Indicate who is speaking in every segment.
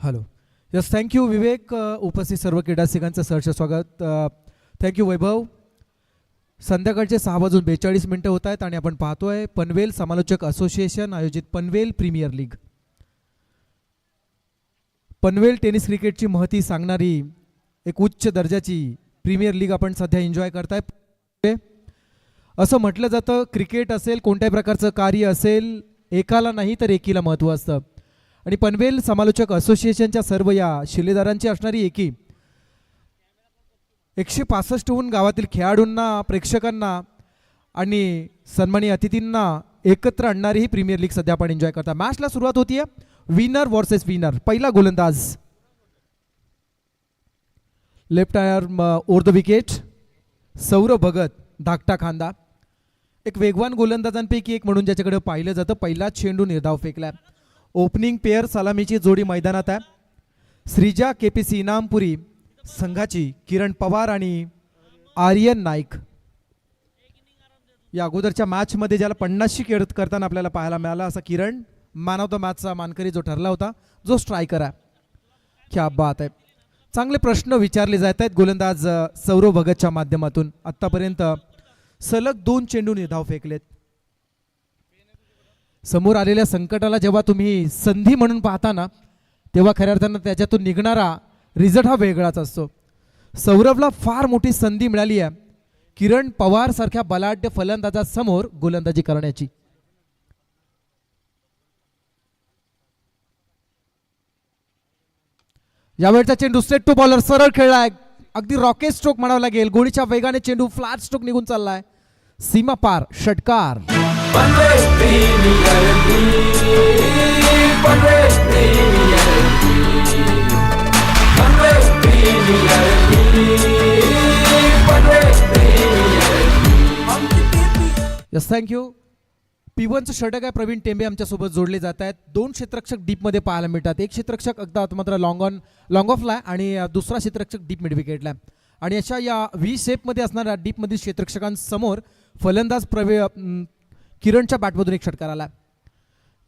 Speaker 1: Hello. Yes, thank you विवेक. उपस्थित सर्व क्रीडासिकांचं सहर्ष स्वागत. थँक्यू वैभव. संध्याकाळचे 6:42 होत आहेत आणि आपण पाहतोय पनवेल समालोचक असोसिएशन आयोजित Panvel premier league. Panvel tennis क्रिकेटची महती सांगणारी एक उच्च दर्जाची प्रीमियर लीग आपण सध्या एन्जॉय करताय. असं म्हटलं जातं क्रिकेट असेल कोणत्याही प्रकारचं कार्य असेल एकाला नाही तर एकीला महत्त्व असतं आणि पनवेल समालोचक असोसिएशनच्या सर्व या शिलेदारांची असणारी एकी 165हून गावातील खेळाडूंना प्रेक्षकांना आणि सन्माननीय अतिथींना एकत्र आणणारी ही प्रीमियर लीग सध्या आपण एन्जॉय करता. मॅचला सुरुवात होतीये विनर वर्सेस विनर. पहिला गोलंदाज left arm over the wicket Saurabh Bhagat धाकटा खांदा. एक वेगवान गोलंदाजांपैकी एक म्हणून ज्याच्याकडे पाहिलं जातं. पहिला चेंडू निर्धाव फेकला. ओपनिंग पेअर सलामीची जोडी मैदानात आहे. श्रीजा केपीसी इनामपुरी संघाची किरण पवार आणि आर्यन नाईक. या अगोदरच्या मॅचमध्ये ज्याला 50शी खेळ करताना आपल्याला पाहायला मिळाला असा किरण मॅन ऑफ द मॅचचा मानकरी जो ठरला होता जो स्ट्रायकर आहे. क्या बात आहे. चांगले प्रश्न विचारले जात आहेत गोलंदाज सौरभ भगतच्या माध्यमातून. आतापर्यंत सलग 2 चेंडू निर्धाव फेकलेत. समोर आलेल्या संकटाला जेव्हा तुम्ही संधी म्हणून पाहता ना तेव्हा खऱ्या अर्थानं त्याच्यातून निघणारा रिझल्ट हा वेगळाच असतो. सौरभला फार मोठी संधी मिळाली आहे किरण पवार सारख्या बलाढ्य फलंदाजासमोर गोलंदाजी करण्याची. यावेळचा चेंडू स्ट्रेट टू बॉलर सरळ खेळलाय. अगदी रॉकेट स्ट्रोक म्हणावं लागेल. गोळीच्या वेगाने चेंडू फ्लॅट स्ट्रोक निघून चाललाय. सीमा पार षटकार. Yes, thank you. P1चं षटक आहे प्रवीण टेंबे आमच्यासोबत जोडले जात आहेत. 2 क्षेत्ररक्षक डीपमध्ये पाहायला मिळतात. एक क्षेत्ररक्षक अगदा मात्र लॉंग ऑफला आणि दुसरा क्षेत्ररक्षक डीप मिड विकेटला. आणि अशा या व्ही शेपमध्ये असणाऱ्या डीपमधील क्षेत्ररक्षकांसमोर फलंदाज किरणच्या बॅटमधून एक षटकार आला.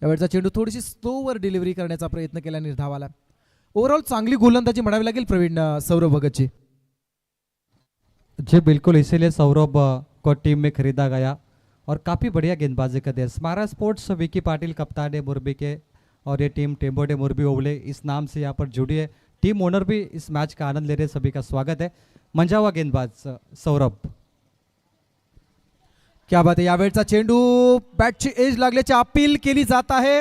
Speaker 1: यावेळचा चेंडू थोडीशी स्लोवर डिलिव्हरी करण्याचा प्रयत्न केला, निर्धाव आला. ओव्हरऑल चांगली गोलंदाजी म्हणावी लागेल प्रवीण सौरभ भगतची.
Speaker 2: जी बिल्कुल, इसीलिए सौरभ को टीम में खरीदा गया और काफ़ी बढ़िया गेंदबाजी कर दिया. स्मारा स्पोर्ट्स विकी पाटिल कप्तान मुरबी के और ये टीम टेम्बोडे मुरबी ओवले इस नाम से यहाँ पर जुड़ी है. टीम ओनर भी इस मैच का आनंद ले रहे. सभी का स्वागत है. मंजा हुआ गेंदबाज सौरभ.
Speaker 1: क्या बात आहे. यावेळचा चेंडू बॅटची एज लागल्याची अपील केली जात आहे.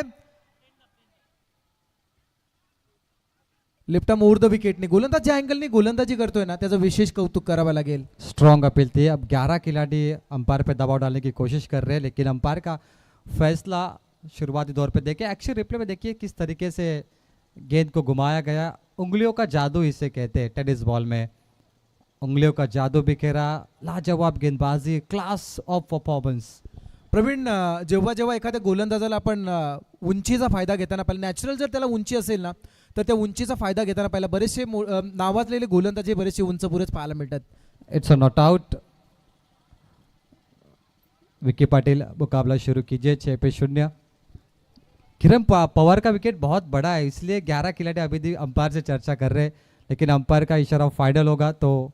Speaker 1: लेफ्ट आर्म ओव्हर द विकेटने गोलंदाज ज्या अँगलने गोलंदाजी करतोय ना त्याचं विशेष कौतुक करावं लागेल.
Speaker 2: स्ट्रॉन्ग अपील थी. अब 11 खिलाड़ी अंपायर पे दबाव डालने की कोशिश कर रहे हैं लेकिन अंपायर का फैसला शुरुआती दौर पे देखिए, एक्शन रिप्ले में देखिए किस तरीके से गेंद को घुमाया गया. उंगलियों का जादू इसे कहते हैं टेनिस बॉल में. उंगलियों का जादू बिखेरा. लाजवाब गेंदबाजी, क्लास ऑफ परफॉर्मन्स.
Speaker 1: प्रवीण, जेव्हा जेव्हा एखाद्या गोलंदाजाला आपण उंचीचा फायदा घेताना पाहिला, नॅचरल जर त्याला उंची असेल ना तर त्या उंचीचा फायदा घेताना पाहिला बरेचसे नावाजलेले गोलंदाजी बरेचसे उंच पुरेच पाहायला मिळतात.
Speaker 2: It's a not out. Vicky Patil मुकाबला शुरू कीजिए. 6-0. किरण पवार का विकेट बहुत बड़ा है इसलिए 11 खिलाड़ी अभी भी अंपायर से चर्चा कर रहे हैं लेकिन अंपायर का इशारा फाइनल होगा तो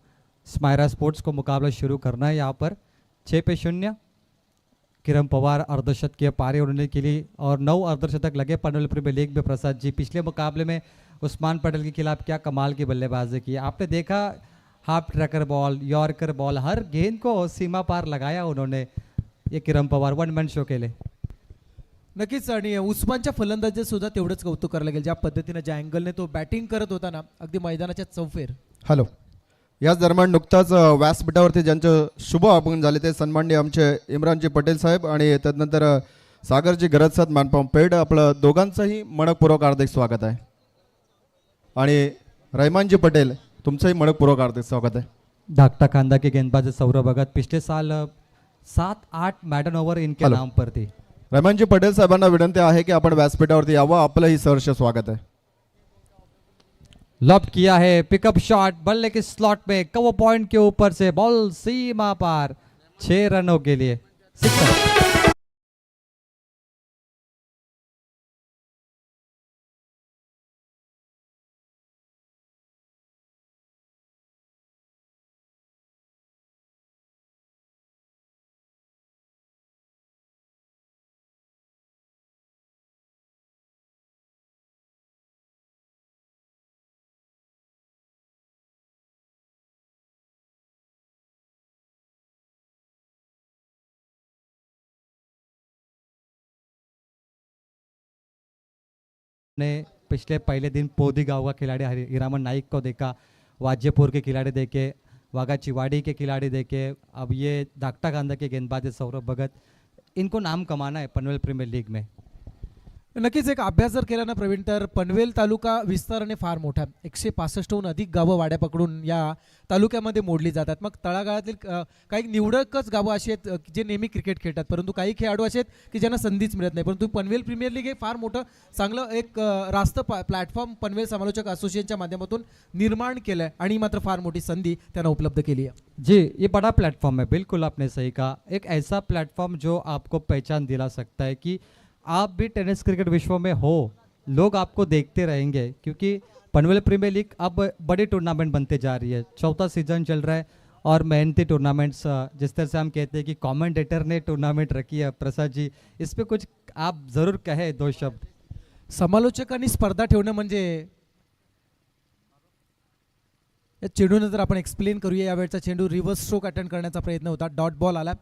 Speaker 2: स्मायरा स्पोर्ट्स को मुकाबला शुरू करना है. यहाँ पर 6-0. किरण पवार अर्धशतकीय पारी उड़ने के लिए और 9 अर्धशतक लगे पनवेल प्रीमियर लीग में. प्रसाद जी, पिछले मुकाबले में उस्मान पटेल के खिलाफ क्या कमाल की बल्लेबाजी की. आपने देखा half tracker ball, yorker ball, हर गेंद को सीमा पार लगाया उन्होंने. ये Kiran Pawar one man show केले.
Speaker 1: नक्कीच. आणि उस्मानच्या फलंदाजी सुद्धा तेवढंच कौतुक करायला लागेल ज्या पद्धतीने ज्या अँगलने तो बॅटिंग करत होता ना अगदी मैदानाच्या चौफेर.
Speaker 3: हॅलो. याच दरम्यान नुकताच व्यासपीठावरती ज्यांचं शुभ आगमन झाले ते सन्माननीय आमचे इम्रानजी पटेल साहेब आणि त्यानंतर सागरजी गरजसाद मानपाम पेड. आपलं दोघांचंही मनपूर्वक हार्दिक स्वागत आहे. आणि रहमानजी पटेल तुमचंही मनपूर्वक हार्दिक स्वागत आहे.
Speaker 2: धाकटा खांदा के गेंदबाज सौरभ भगत. पिछले साल 7-8 मैडन ओवर इनके नाम पर थी.
Speaker 3: रहमानजी पटेल साहेबांना विनंती आहे की आपण व्यासपीठावरती यावं. आपलंही सहर्ष स्वागत आहे.
Speaker 2: लॉब किया है. पिकअप शॉट बल्ले के स्लॉट में कवर पॉइंट के ऊपर से बॉल सीमा पार. 6 रनों के लिए 6 रन. ने पिछले पहले दिन पोदी गांव का खिलाड़ी हीरामन नाइक को देखा, वाज्यपुर के खिलाड़ी देखे, वाघा चिवाड़ी के खिलाड़ी देखे, अब ये दागटा कांदा के गेंदबाज है सौरभ भगत. इनको नाम कमाना है पनवेल प्रीमियर लीग में.
Speaker 1: नक्कीच एक अभ्यास जर केला ना प्रवीण तर पनवेल तालुका विस्ताराने फार मोठा आहे. 165हून अधिक गावं वाड्या पकडून या तालुक्यामध्ये मोडली जातात. मग तळागाळातील काही निवडकच गावं अशी आहेत जे नेहमी क्रिकेट खेळतात, परंतु काही खेळाडू असे आहेत की ज्यांना संधीच मिळत नाही. परंतु पनवेल प्रीमियर लीग हे फार मोठं चांगलं एक रास्त प्लॅटफॉर्म पनवेल समालोचक असोसिएशनच्या माध्यमातून निर्माण केलं आहे आणि मात्र फार मोठी संधी त्यांना उपलब्ध केली आहे.
Speaker 2: जी, ये बड़ा प्लेटफॉर्म है, बिल्कुल आपने सही कहा. एक ऐसा प्लेटफॉर्म जो आपको पहचान दिला सकता है कि आप भी टेनिस क्रिकेट विश्व में हो, लोग आपको देखते रहेंगे, क्योंकि पनवेल प्रीमियर लीग अब बड़ी टूर्नामेंट बनते जा रही है. चौथा सीजन चल रहा है और मेहनती टूर्नामेंट्स, जिस तरह से हम कहते हैं कि कमेंटेटर ने टूर्नामेंट रखी है प्रसाद जी, इस पे कुछ आप ज़रूर कहे 2 शब्द.
Speaker 1: समालोचकांनी स्पर्धा ठेवणं म्हणजे या चेंडूनं जर आपण एक्सप्लेन करूया. यावेळचा चेंडू रिव्हर्स स्ट्रोक अटेंड करण्याचा प्रयत्न होता, डॉट बॉल आला.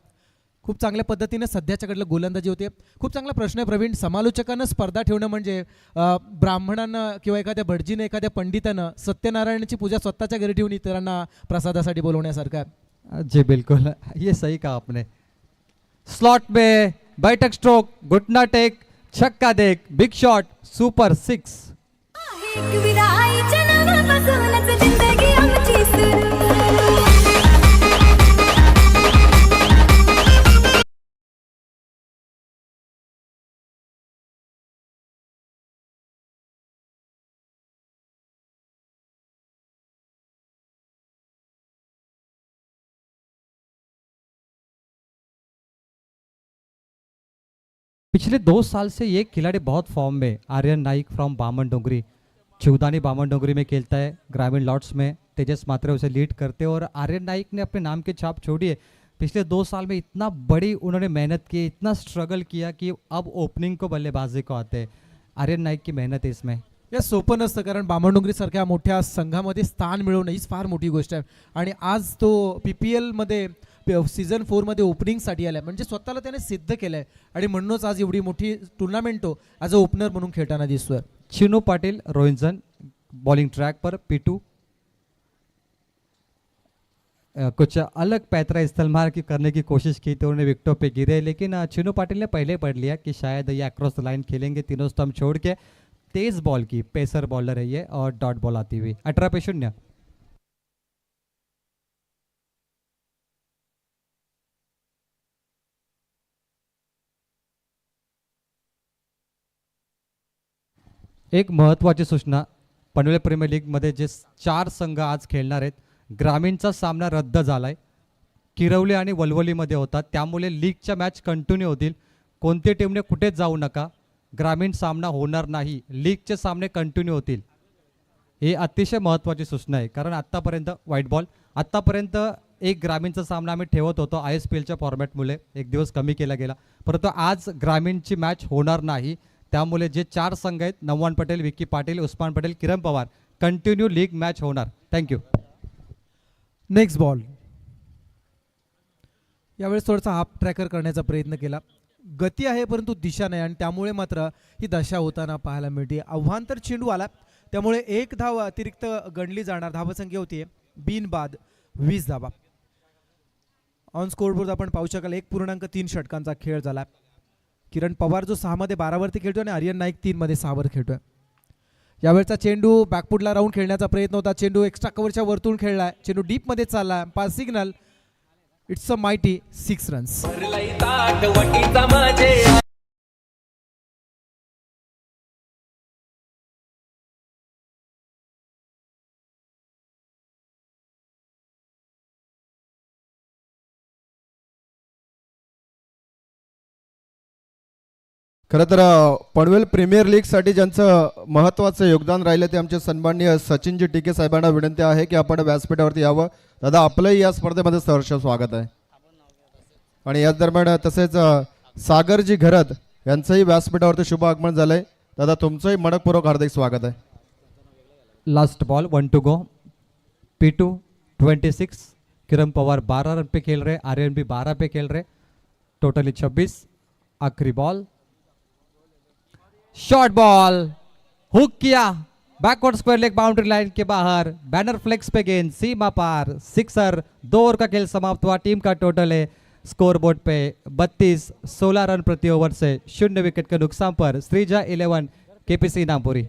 Speaker 1: खूप चांगल्या पद्धतीने सध्याच्याकडलं गोलंदाजी होते. खूप चांगला प्रश्न आहे प्रवीण. समालोचकांना स्पर्धा ठेवणं म्हणजे ब्राह्मणांना किंवा एखाद्या भटजीनं एखाद्या पंडितानं सत्यनारायणाची पूजा स्वतःच्या घरी ठेवून इतरांना प्रसादासाठी बोलवण्यासारखं आहे.
Speaker 2: जी बिल्कुल, ये सही कहा आपने. स्लॉट में बैठक स्ट्रोक, घुटना टेक, छक्का देख, बिग शॉट, सुपर 6. पिछले 2 साल से ये खिलाड़ी बहुत फॉर्म में. आर्यन नाइक फ्रॉम बामन डोंगरी, चिवदानी बामन डोंगरी में खेलता है, ग्रामीण लॉट्स में तेजस मात्रे उसे लीड करते हैं और आर्यन नाइक ने अपने नाम की छाप छोड़ी है. पिछले 2 साल में इतना बड़ी उन्होंने मेहनत की, इतना स्ट्रगल किया कि अब ओपनिंग को बल्लेबाजी को आते हैं. आर्यन नाइक की मेहनत है इसमें.
Speaker 1: या सोपं नसतं, कारण बामणडोंगरीसारख्या मोठ्या संघामध्ये स्थान मिळवणं हीच फार मोठी गोष्ट आहे. आणि आज तो PPL मध्ये सीझन 4 मध्ये ओपनिंगसाठी आलाय, म्हणजे स्वतःला त्याने सिद्ध केलंय आणि म्हणूनच आज एवढी मोठी टूर्नामेंट तो ॲज अ ओपनर म्हणून खेळताना दिसतोय.
Speaker 2: चिनू पाटिल रोहिंजन बॉलिंग ट्रैक पर, P2 कुछ अलग पैतरा इस्तेमाल करने की कोशिश की तो उन्होंने विकेटों पे गिरे, लेकिन चिनू पाटिल ने पहले पढ़ लिया कि शायद ये अक्रॉस द लाइन खेलेंगे. तीनों स्टंप छोड़ के तेज बॉल की, पेसर बॉलर है ये, और डॉट बॉल आती हुई. 18-0. एक महत्त्वाची सूचना. पनवेल प्रीमियर लीगमध्ये जे 4 संघ आज खेळणार आहेत, ग्रामीणचा सामना रद्द झालाय. किरवली आणि वलवलीमध्ये होता, त्यामुळे लीगच्या मॅच कंटिन्यू होतील. कोणती टीमने कुठेच जाऊ नका, ग्रामीण सामना होणार नाही, लीगचे सामने कंटिन्यू होतील. हे अतिशय महत्त्वाची सूचना आहे, कारण आत्तापर्यंत व्हाईट बॉल, आत्तापर्यंत एक ग्रामीणचा सामना आम्ही ठेवत होतो ISPLच्या फॉर्मॅटमुळे, एक दिवस कमी केला गेला, परंतु आज ग्रामीणची मॅच होणार नाही. त्यामुळे जे 4 संघ आहेत, नववान पटेल, विक्की पाटील, उस्मान पटेल, किरण पवार, कंटिन्यू लीग मॅच होणार. थँक्यू.
Speaker 1: Next ball. यावेळेस थोडासा हाफ ट्रॅकर करण्याचा प्रयत्न केला. गती आहे परंतु दिशा नाही आणि त्यामुळे मात्र ही दशा होताना पाहायला मिळते. आव्हांतर चेंडू आला, त्यामुळे 1 धाव अतिरिक्त गणली जाणार. धावसंख्या होती बिनबाद 20 धावा. ऑन स्कोरबोर्ड आपण पाहू शकाल 1.3 षटकांचा खेळ झाला. किरण पवार जो 6 मध्ये 12 वरती खेळतोय आणि आर्यन नाईक 3 मध्ये 6 वर खेळतोय. यावेळचा चेंडू बॅकफुटला राऊंड खेळण्याचा प्रयत्न होता. चेंडू एक्स्ट्रा कव्हरच्या वरतून खेळलाय, चेंडू डीप मध्ये चालला. Pass signal, it's a mighty 6 runs.
Speaker 3: खरं तर पनवेल प्रीमियर लीगसाठी ज्यांचं महत्त्वाचं योगदान राहिलं ते आमचे सन्माननीय सचिनजी टिके साहेबांना विनंती आहे की आपण व्यासपीठावरती यावं. दादा, आपलंही या स्पर्धेमध्ये सहर्ष स्वागत आहे. आणि याच दरम्यान तसेच सागरजी घरत यांचंही व्यासपीठावरती शुभ आगमन झालंय. दादा, तुमचंही मनपूर्वक हार्दिक स्वागत आहे.
Speaker 2: Last ball 1 to go. P2 26, Kiran Pawar 12 run पे खेल रहे, आर्यन भी 12 पे खेल रहे, टोटली 26. आखिरी बॉल, शॉर्ट बॉल हुक किया, backward square leg boundary line के बाहर, बैनर फ्लेक्स पे गेंद सीमा पार, सिक्सर। 2 ओवर का खेल समाप्त हुआ। टीम का टोटल है स्कोर बोर्ड पे 32, 16 रन प्रति ओवर से 0 विकेट के नुकसान पर श्रीजा 11 केपीसी इनामपुरी।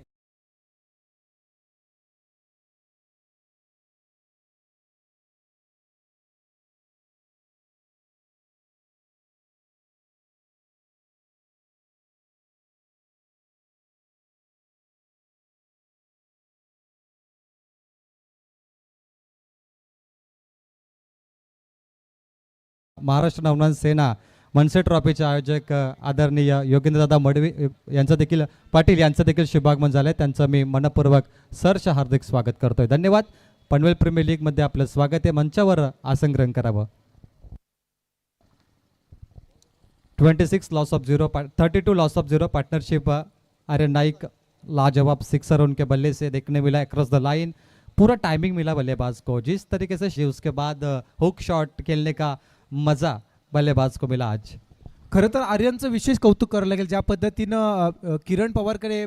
Speaker 2: महाराष्ट्र नवनाथ सेना मनसे ट्रॉफीचे आयोजक आदरणीय योगेंद्रदादा मडवी यांचं देखील पाटील यांचं देखील शुभागमन झालंय. त्यांचं मी मनपूर्वक सहर्ष हार्दिक स्वागत करतोय. धन्यवाद. पनवेल प्रीमियर लीग मध्ये आपलं स्वागत आहे. मंचावर आसन ग्रहण करावं. 26 loss of 0, 32 loss of 0 partnership Aryan Naik लाजवाब सिक्सर उनके बल्ले से देखने मिला अक्रॉस द लाइन. पूरा टाइमिंग मिला बल्लेबाज को. जिस तरीके से उसके बाद हुक शॉट खेलने का मजा बल्लेबाज को मिला आज.
Speaker 1: खरं तर आर्यनचं विशेष कौतुक करायला लागेल. ज्या पद्धतीनं किरण पवारकडे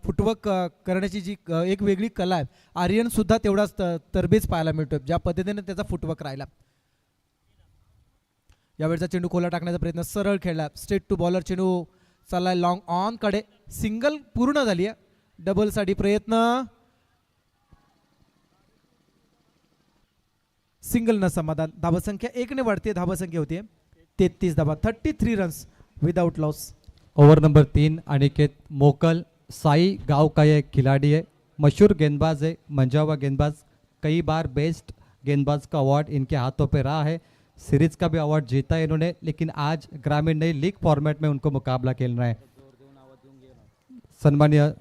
Speaker 1: फुटवर्क करण्याची जी एक वेगळी कला आहे, आर्यन सुद्धा तेवढाच तरबेज पाहायला मिळतो. ज्या पद्धतीने त्याचा फुटवर्क राहिला. यावेळचा चेंडू खोला टाकण्याचा प्रयत्न सरळ खेळला. स्ट्रेट टू बॉलर चेंडू चाललाय लॉंग ऑन कडे. सिंगल पूर्ण झाली आहे. डबलसाठी प्रयत्न, सिंगल न समाधान. धावसंख्या 1 ने वाढते. धावसंख्या होती 33 धावा. 33 runs without loss.
Speaker 2: Over number 3 Aniket मोकल साई गांव का ये खिलाड़ी है. मशहूर गेंदबाज है, मंजावा गेंदबाज. कई बार बेस्ट गेंदबाज का अवार्ड इनके हाथों पे रहा है. सीरीज का भी अवार्ड जीता है इन्होंने, लेकिन आज ग्रामीण नई लीग फॉर्मेट में उनको मुकाबला खेलना है. सन्मान्य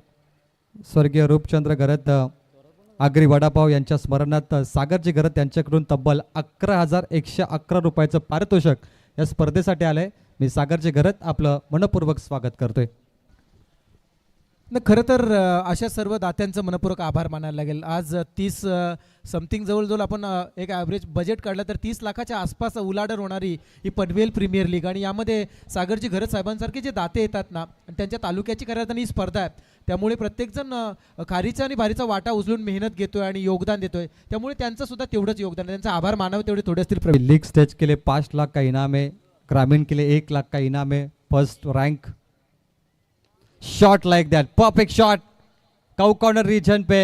Speaker 2: स्वर्गीय रूपचंद्र गरत आगरी वडापाव यांच्या स्मरणार्थ सागरजी गरत यांच्याकडून तब्बल 11,111 रुपयाचं पारितोषिक या स्पर्धेसाठी आलंय. मी सागरजी गरत आपलं मनपूर्वक स्वागत करतोय.
Speaker 1: खरं तर अशा सर्व दात्यांचं मनपूर्वक आभार मानायला लागेल. आज 30 समथिंग जवळजवळ आपण एक ॲव्हरेज बजेट काढलं तर 30 लाखाच्या आसपास उलाढाल होणारी ही पनवेल प्रीमियर लीग. आणि यामध्ये सागरजी घरत साहेबांसारखे जे दाते येतात ना, त्यांच्या तालुक्याची खऱ्या अर्थाने ही स्पर्धा आहे. त्यामुळे प्रत्येकजण खारीचा आणि भारीचा वाटा उचलून मेहनत घेतोय आणि योगदान देतोय. त्यामुळे त्यांचं सुद्धा तेवढंच योगदान आहे. त्यांचा आभार मानावे तेवढे थोडे असतील.
Speaker 2: लीग स्टेज के लिए 5 लाख का इनाम है, ग्रामीण के लिए 1 लाख का इनाम है. First rank shot like that, perfect shot cow corner region पे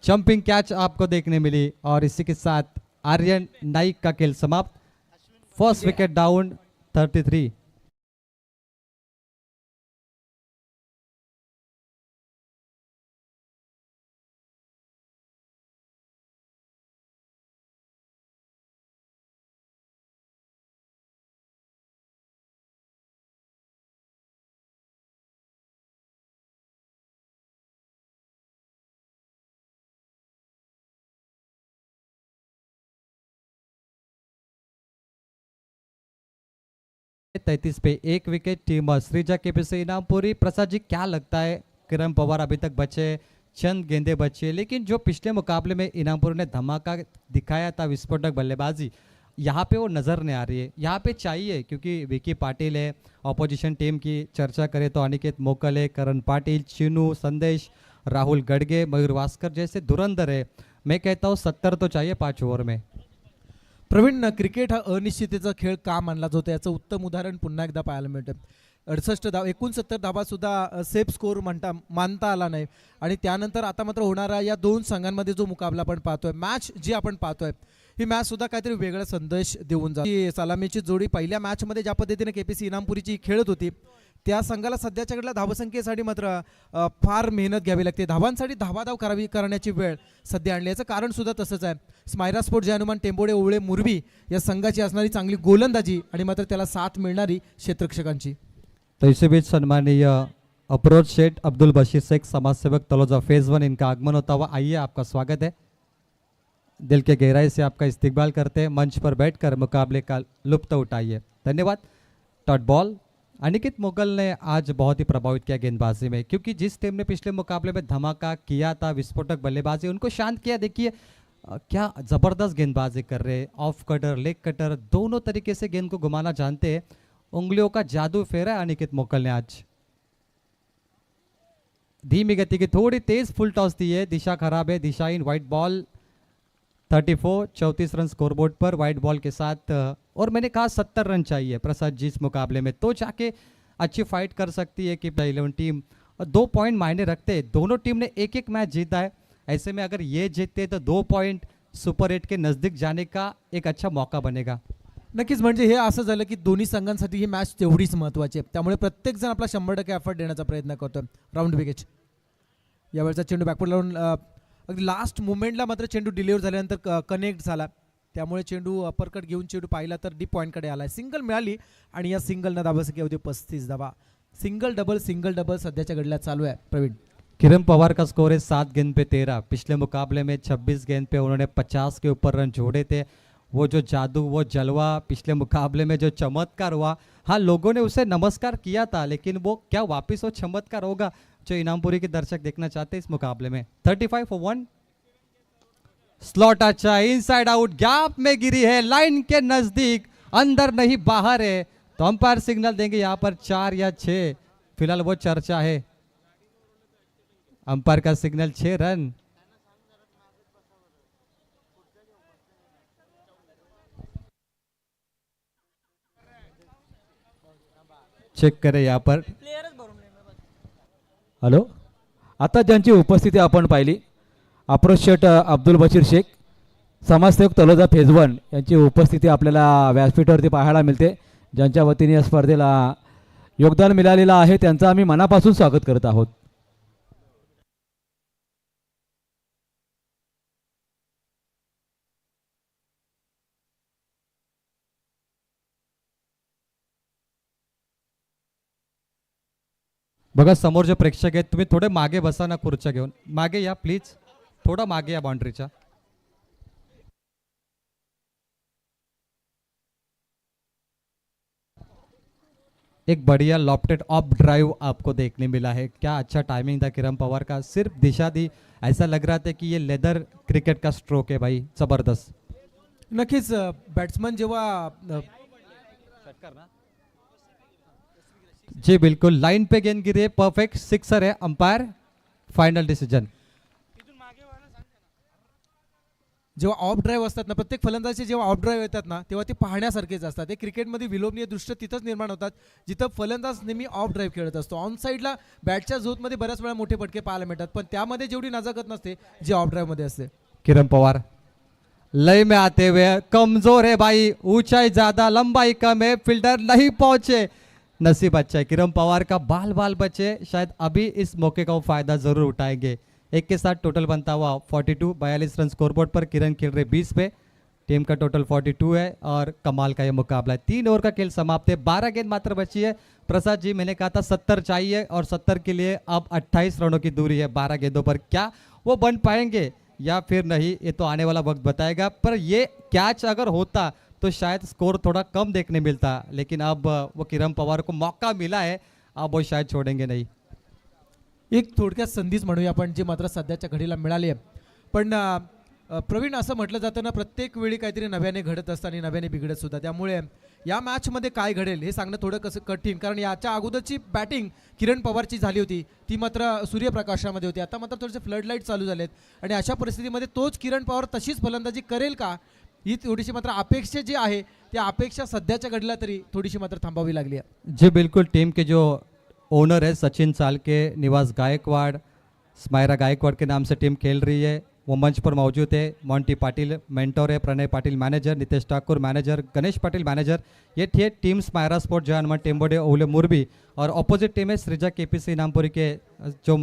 Speaker 2: जंपिंग कैच आपको देखने मिली. और इसी के साथ आर्यन नाइक का खेल समाप्त. First wicket down 33. तैतीस पे 1 wicket. Team Shreeja KPC Inampuri. Prasad ji, क्या लगता है किरण पवार अभी तक बचे, चंद गेंदे बचे, लेकिन जो पिछले मुकाबले में इनामपुरी ने धमाका दिखाया था, विस्फोटक बल्लेबाजी, यहाँ पे वो नज़र नहीं आ रही है. यहाँ पे चाहिए, क्योंकि विकी पाटिल है. ऑपोजिशन टीम की चर्चा करें तो अनिकेत मोकल है, करण पाटिल, चिनू, संदेश, राहुल गडगे, मयूर वास्कर जैसे धुरंधर है. मैं कहता हूँ 70 तो चाहिए 5 ओवर में.
Speaker 1: प्रवीण, क्रिकेट हा अनिश्चिततेचा खेळ का मानला जातो याचं उत्तम उदाहरण पुन्हा एकदा पाहायला मिळतं. 68 धावा, 69 धावा सुद्धा सेफ स्कोर मानता आला नाही. आणि त्यानंतर आता मात्र होणारा या दोन संघांमध्ये जो मुकाबला आपण पाहतोय, मॅच जी आपण पाहतोय, ही मॅच सुद्धा काहीतरी वेगळा संदेश देऊन जाते. सलामीची जोडी पहिल्या मॅचमध्ये ज्या पद्धतीने केपीसी इनामपुरीची खेळत होती, त्या संघाला सध्याच्या घडीला धावसंख्येसाठी मात्र फार मेहनत घ्यावी लागते. धावांसाठी धावाधाव करण्याची वेळ सध्या आणली. याचं कारण सुद्धा तसंच आहे. स्मायरा स्पोर्ट, जय हनुमान, टेंबोडे, ओवळे, मुरबी या संघाची असणारी चांगली गोलंदाजी आणि मात्र त्याला साथ मिळणारी क्षेत्ररक्षकांची.
Speaker 2: तो इसी बीच सम्मानीय अप्रोच शेठ अब्दुल बशीर शेख समाजसेवक तलोजा फेज 1 इनका आगमन होता हुआ. आइए, आपका स्वागत है. दिल के गहराई से आपका इस्तकबाल करते हैं. मंच पर बैठकर मुकाबले का लुत्फ उठाइए. धन्यवाद. Dot ball. अनिकेत मोगल ने आज बहुत ही प्रभावित किया गेंदबाजी में, क्योंकि जिस टीम ने पिछले मुकाबले में धमाका किया था, विस्फोटक बल्लेबाजी, उनको शांत किया. देखिए क्या ज़बरदस्त गेंदबाजी कर रहे हैं. ऑफ कटर, लेग कटर, दोनों तरीके से गेंद को घुमाना जानते हैं. उंगलियों का जादू फेरा है अनिकेत मोकल ने आज. धीमी गति की थोड़ी तेज फुल टॉस दी है, दिशा खराब है, दिशा इन, वाइट बॉल 34 34 रन स्कोरबोर्ड पर वाइट बॉल के साथ। और मैंने कहा 70 रन चाहिए प्रसाद जी इस मुकाबले में, तो जाके अच्छी फाइट कर सकती है कि 11 टीम। और 2 पॉइंट मायने रखते हैं, दोनों टीम ने एक एक मैच जीता है, ऐसे में अगर ये जीतते तो 2 पॉइंट सुपर 8 के नज़दीक जाने का एक अच्छा मौका बनेगा।
Speaker 1: नक्कीच, म्हणजे हे असं झालं की दोन्ही संघांसाठी ही मॅच तेवढीच महत्त्वाची आहे, त्यामुळे प्रत्येक जण आपला 100% एफर्ट देण्याचा प्रयत्न करतोय. राऊंड विकेट यावेळचा चेंडू बॅकवर्ड लावून अगदी लास्ट मुमेंटला मात्र चेंडू डिलिव्हर झाल्यानंतर कनेक्ट झाला, त्यामुळे चेंडू अपरकट घेऊन चेंडू पाहिला तर डीप पॉईंटकडे आला. सिंगल मिळाली आणि या सिंगलनं धाबासंख्या होती 35 धावा. सिंगल डबल सध्याच्या घडीला चालू आहे. प्रवीण,
Speaker 2: किरण पवार का स्कोर है 7 गेंद पे 13। पिछले मुकाबले में 26 गेंद पे उन्होंने 50 के ऊपर रन जोड़े थे। वो जो जादू, वो जलवा, पिछले मुकाबले में जो चमत्कार हुआ, हाँ लोगों ने उसे नमस्कार किया था, लेकिन वो क्या वापस वो चमत्कार होगा जो इनामपुरी के दर्शक देखना चाहते हैं इस मुकाबले में। 35 for 1। स्लॉट अच्छा, इनसाइड आउट, गैप में गिरी है, लाइन के नजदीक, अंदर नहीं बाहर है, तो अंपायर सिग्नल देंगे यहाँ पर 4 या 6। फिलहाल वो चर्चा है, अंपायर का सिग्नल 6 रन। चेक करें यहाँ पर।
Speaker 4: हॅलो, आता ज्यांची उपस्थिती आपण पाहिली, अप्रोच शेठ अब्दुल बशीर शेख, समाजसेवक तलोजा फेज 1 यांची उपस्थिती आपल्याला व्यासपीठावरती पाहायला मिळते. ज्यांच्या वतीने या स्पर्धेला योगदान मिळालेलं आहे त्यांचं आम्ही मनापासून स्वागत करत आहोत.
Speaker 2: बघा समोर जे प्रेक्षक आहेत, तुम्ही थोडे मागे बसा ना, खुर्च्या घेऊन मागे या प्लीज, थोडा मागे या बाउंड्रीच्या. एक बढ़िया लॉफ्टेड ऑफ ड्राइव आपको देखने मिला है, क्या अच्छा टाइमिंग था किरण पवार का, सिर्फ दिशा दी, ऐसा लग रहा था कि ये लेदर क्रिकेट का स्ट्रोक है भाई, जबरदस्त.
Speaker 1: नक्कीच बॅट्समन जेव्हा
Speaker 2: जी बिल्कुल, लाइन पे गेंद गिरी है, परफेक्ट सिक्सर है, अंपायर फाइनल डिसीजन.
Speaker 1: जेव्हा ऑफ ड्राईव्ह असतात ना, प्रत्येक फलंदाजी जेव्हा ऑफ ड्राईव्ह येतात ना, तेव्हा ते पाहण्यासारखेच असतात. हे क्रिकेटमध्ये विलोभनीय दृश्य तिथंच निर्माण होतात जिथं फलंदाज नेहमी ऑफ ड्राईव्ह खेळत असतो. ऑन साईडला बॅटच्या झोतमध्ये बऱ्याच वेळा मोठे फटके पाहायला मिळतात, पण त्यामध्ये जेवढी नजाकत नसते जी ऑफ ड्राईव्हमध्ये असते.
Speaker 2: किरण पवार लय में आते हुए, कमजोर है भाई, ऊंचाई ज्यादा लंबाई कम है, फील्डर नहीं पहुंचे, नसीब अच्छा है किरण पवार का, बाल बाल बचे, शायद अभी इस मौके का वो फायदा जरूर उठाएंगे. एक के साथ टोटल बनता हुआ 42, 42 रन स्कोरबोर्ड पर, किरण खेल रहे 20 पे, टीम का टोटल 42 है और कमाल का ये मुकाबला है. 3 ओवर का खेल समाप्त है, 12 गेंद मात्र बची है. प्रसाद जी मैंने कहा था 70 चाहिए और 70 के लिए अब 28 रनों की दूरी है 12 गेंदों पर, क्या वो बन पाएंगे या फिर नहीं, ये तो आने वाला वक्त बताएगा. पर ये कैच अगर होता तो शायद स्कोर थोड़ा कम देखने मिलता, लेकिन अब वो किरण पवार को मौका मिला है, अब वो शायद छोड़ेंगे नहीं.
Speaker 1: एक थोडक्यात संधीच म्हणूया आपण, जी मात्र सध्याच्या घडीला मिळाली आहे. पण प्रवीण, असं म्हटलं जातं ना, प्रत्येक वेळी काहीतरी नव्याने घडत असतं आणि नव्याने बिघडत सुद्धा. त्यामुळे या मॅचमध्ये काय घडेल हे सांगणं थोडं कसं कठीण, कारण याच्या अगोदरची बॅटिंग किरण पवारची झाली होती, ती मात्र सूर्यप्रकाशामध्ये होती. आता मात्र थोडेसे फ्लड लाईट चालू झालेत आणि अशा परिस्थितीमध्ये तोच किरण पवार तशीच फलंदाजी करेल का, ही थोडीशी मात्र अपेक्षा जी आहे त्या अपेक्षा सध्याच्या घडीला तरी थोडीशी मात्र थांबावी लागली आहे.
Speaker 2: जी बिल्कुल, टीम के जो ओनर है सचिन चालके, निवास गायकवाड़, स्मायरा गायकवाड़ के नाम से टीम खेल रही है. वो मंच पर मौजूद है. मोंटी पाटिल मेंटोर है, Pranay Patil manager, Nitesh Thakur manager, Ganesh Patil manager. ये थी टीम स्मायरा स्पोर्ट जहान टेम्बोडे ओले मुरबी, और अपोजिट टीम है सृजा केपीसी इनामपुरी के जो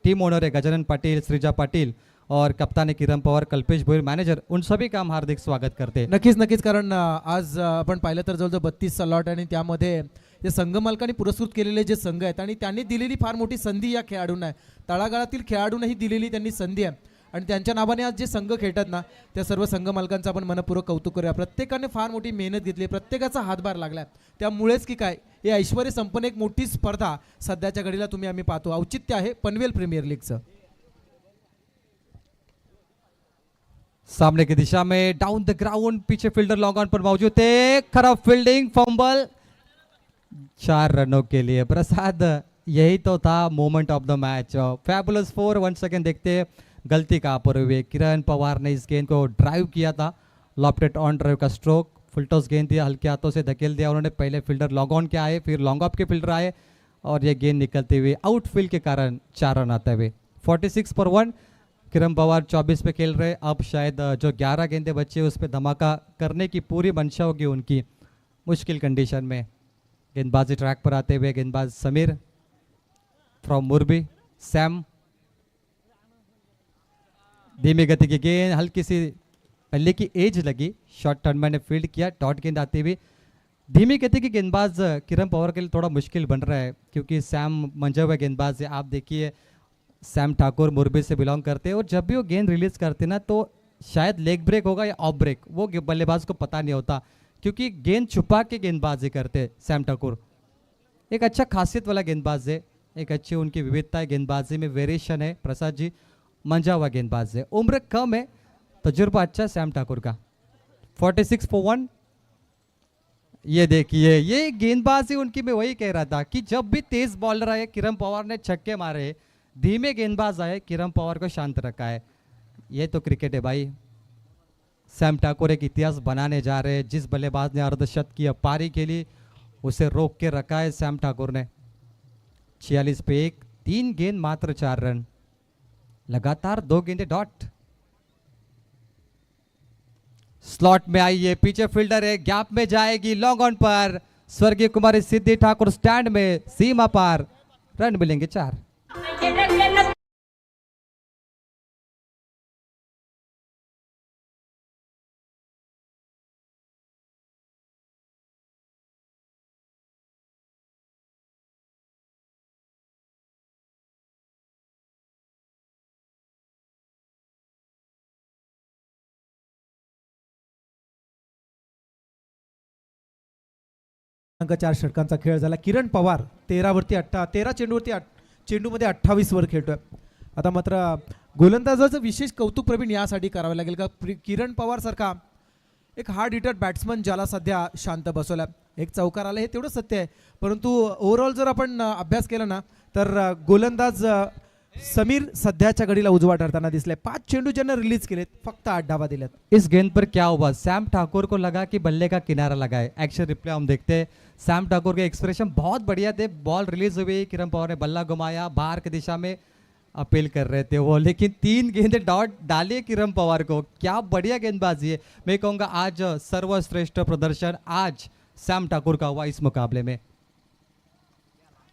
Speaker 2: टीम ओनर है गजानन पाटिल, सृजा पाटिल, और कप्तान है किरण पवार, कल्पेश भोईर मैनेजर. उन सभी का हम हार्दिक स्वागत करते हैं.
Speaker 1: नक्कीच, कारण आज आपण पाहिलं तर जवळजवळ 32 लॉट आणि त्यामध्ये जे संघ मालकांनी पुरस्कृत केलेले जे संघ आहेत आणि त्यांनी दिलेली फार मोठी संधी या खेळाडूंना आहे. तळागाळातील खेळाडूंनाही दिलेली त्यांनी संधी आहे आणि त्यांच्या नावाने आज जे संघ खेळतात ना, त्या सर्व संघ मालकांचं आपण मनपूर्वक कौतुक करूया. प्रत्येकाने फार मोठी मेहनत घेतली, प्रत्येकाचा हातभार लागला. त्यामुळेच की काय, हे ऐश्वर्य संपन्न एक मोठी स्पर्धा सध्याच्या घडीला आम्ही पाहतो. औचित्य आहे पनवेल प्रीमियर लीगचं.
Speaker 2: सामने की दिशा में डाउन द ग्राउंड, पीछे फील्डर लॉन्ग ऑन पर मौजूद है, खराब फील्डिंग, फंबल, 4 रनों के लिए प्रसाद यही तो था moment of the match. Fabulous 4 one second देखते गलती कहाँ पर हुई है। किरण पवार ने इस गेंद को ड्राइव किया था, लॉफ्टेड ऑन ड्राइव का स्ट्रोक, फुल टॉस गेंद दिया, हल्के हाथों से धकेल दिया उन्होंने। पहले फील्डर लॉन्ग ऑन के आए, फिर लॉन्ग ऑफ के फील्डर आए और ये गेंद निकलते हुए आउटफील्ड के कारण 4 रन आते हुए 46 पर 1। किरण पवार 24 पे खेल रहे। अब शायद जो 11 गेंदें बची उस पर धमाका करने की पूरी मंशा होगी उनकी मुश्किल कंडीशन में। गेंदबाजी ट्रैक पर आते हुए गेंदबाज समीर फ्रॉम मुरबी, सैम धीमी गति की गेंद, हल्की सी पल्ले की एज लगी, शॉर्ट टर्न मैंने फील्ड किया, डॉट गेंद आती हुई। धीमी गति की गेंदबाज किरण पवार के लिए थोड़ा मुश्किल बन रहा है क्योंकि सैम मंझे हुए गेंदबाज है। आप देखिए सैम ठाकुर मुरबी से बिलोंग करते हैं और जब भी वो गेंद रिलीज करते ना तो शायद लेग ब्रेक होगा या ऑफ ब्रेक, वो बल्लेबाज को पता नहीं होता क्योंकि गेंद छुपा के गेंदबाजी करते सैम ठाकुर। एक अच्छा खासियत वाला गेंदबाज है, एक अच्छी उनकी विविधता है, गेंदबाजी में वेरिएशन है। प्रसाद जी मंझा हुआ गेंदबाज है, उम्र कम है, तजुर्बा अच्छा है सैम ठाकुर का। 46 for 1। ये देखिए ये गेंदबाजी उनकी, मैं वही कह रहा था कि जब भी तेज बॉलर आए किरण पवार ने छक्के मारे, धीमे गेंदबाज आए किरण पवार को शांत रखा है। ये तो क्रिकेट है भाई। सैम ठाकुर एक इतिहास बनाने जा रहे हैं। जिस बल्लेबाज ने अर्धशत की पारी के लिए उसे रोक के रखा है सैम ठाकुर ने। 46 पे 1, 3 गेंद मात्र 4 रन, लगातार 2 गेंदे डॉट। स्लॉट में आई है, पीछे फील्डर है, गैप में जाएगी, लॉन्ग ऑन पर स्वर्गीय कुमारी सिद्धि ठाकुर स्टैंड में, सीमा पार, रन मिलेंगे 4।
Speaker 1: अंक 4 षटकांचा खेळ झाला। किरण पवार 13 चेंडूमध्ये 28 वर खेळतोय। आता मात्र गोलंदाजाचं विशेष कौतुक प्रवीण यासाठी करावं लागेल का किरण पवार सारखा एक हार्ड हिटर बॅट्समन ज्याला सध्या शांत बसवला, एक चौकार आला हे तेवढं सत्य आहे, परंतु ओव्हरऑल जर आपण अभ्यास केला ना तर गोलंदाज समीर सध्याच्या घडीला उजवा ठरताना दिसले। 5 चेंडू ज्यांना रिलीज केलेत, फक्त 8 धावा दिल्यात।
Speaker 2: इस गेंद पर क्या हुआ, सैम ठाकुर को लगा कि बल्ले का किनारा लगा है। एक्शन रिप्ले हम देखते हैं, सैम ठाकुर के एक्सप्रेशन बहुत बढ़िया थे। बॉल रिलीज हुई, किरण पवार ने बल्ला घुमाया, बाहर की दिशा में अपील कर रहे थे वो, लेकिन 3 गेंदें डॉट डाले किरण पवार को। क्या बढ़िया गेंदबाजी है, मैं कहूँगा आज सर्वश्रेष्ठ प्रदर्शन आज सैम ठाकुर का हुआ इस मुकाबले में।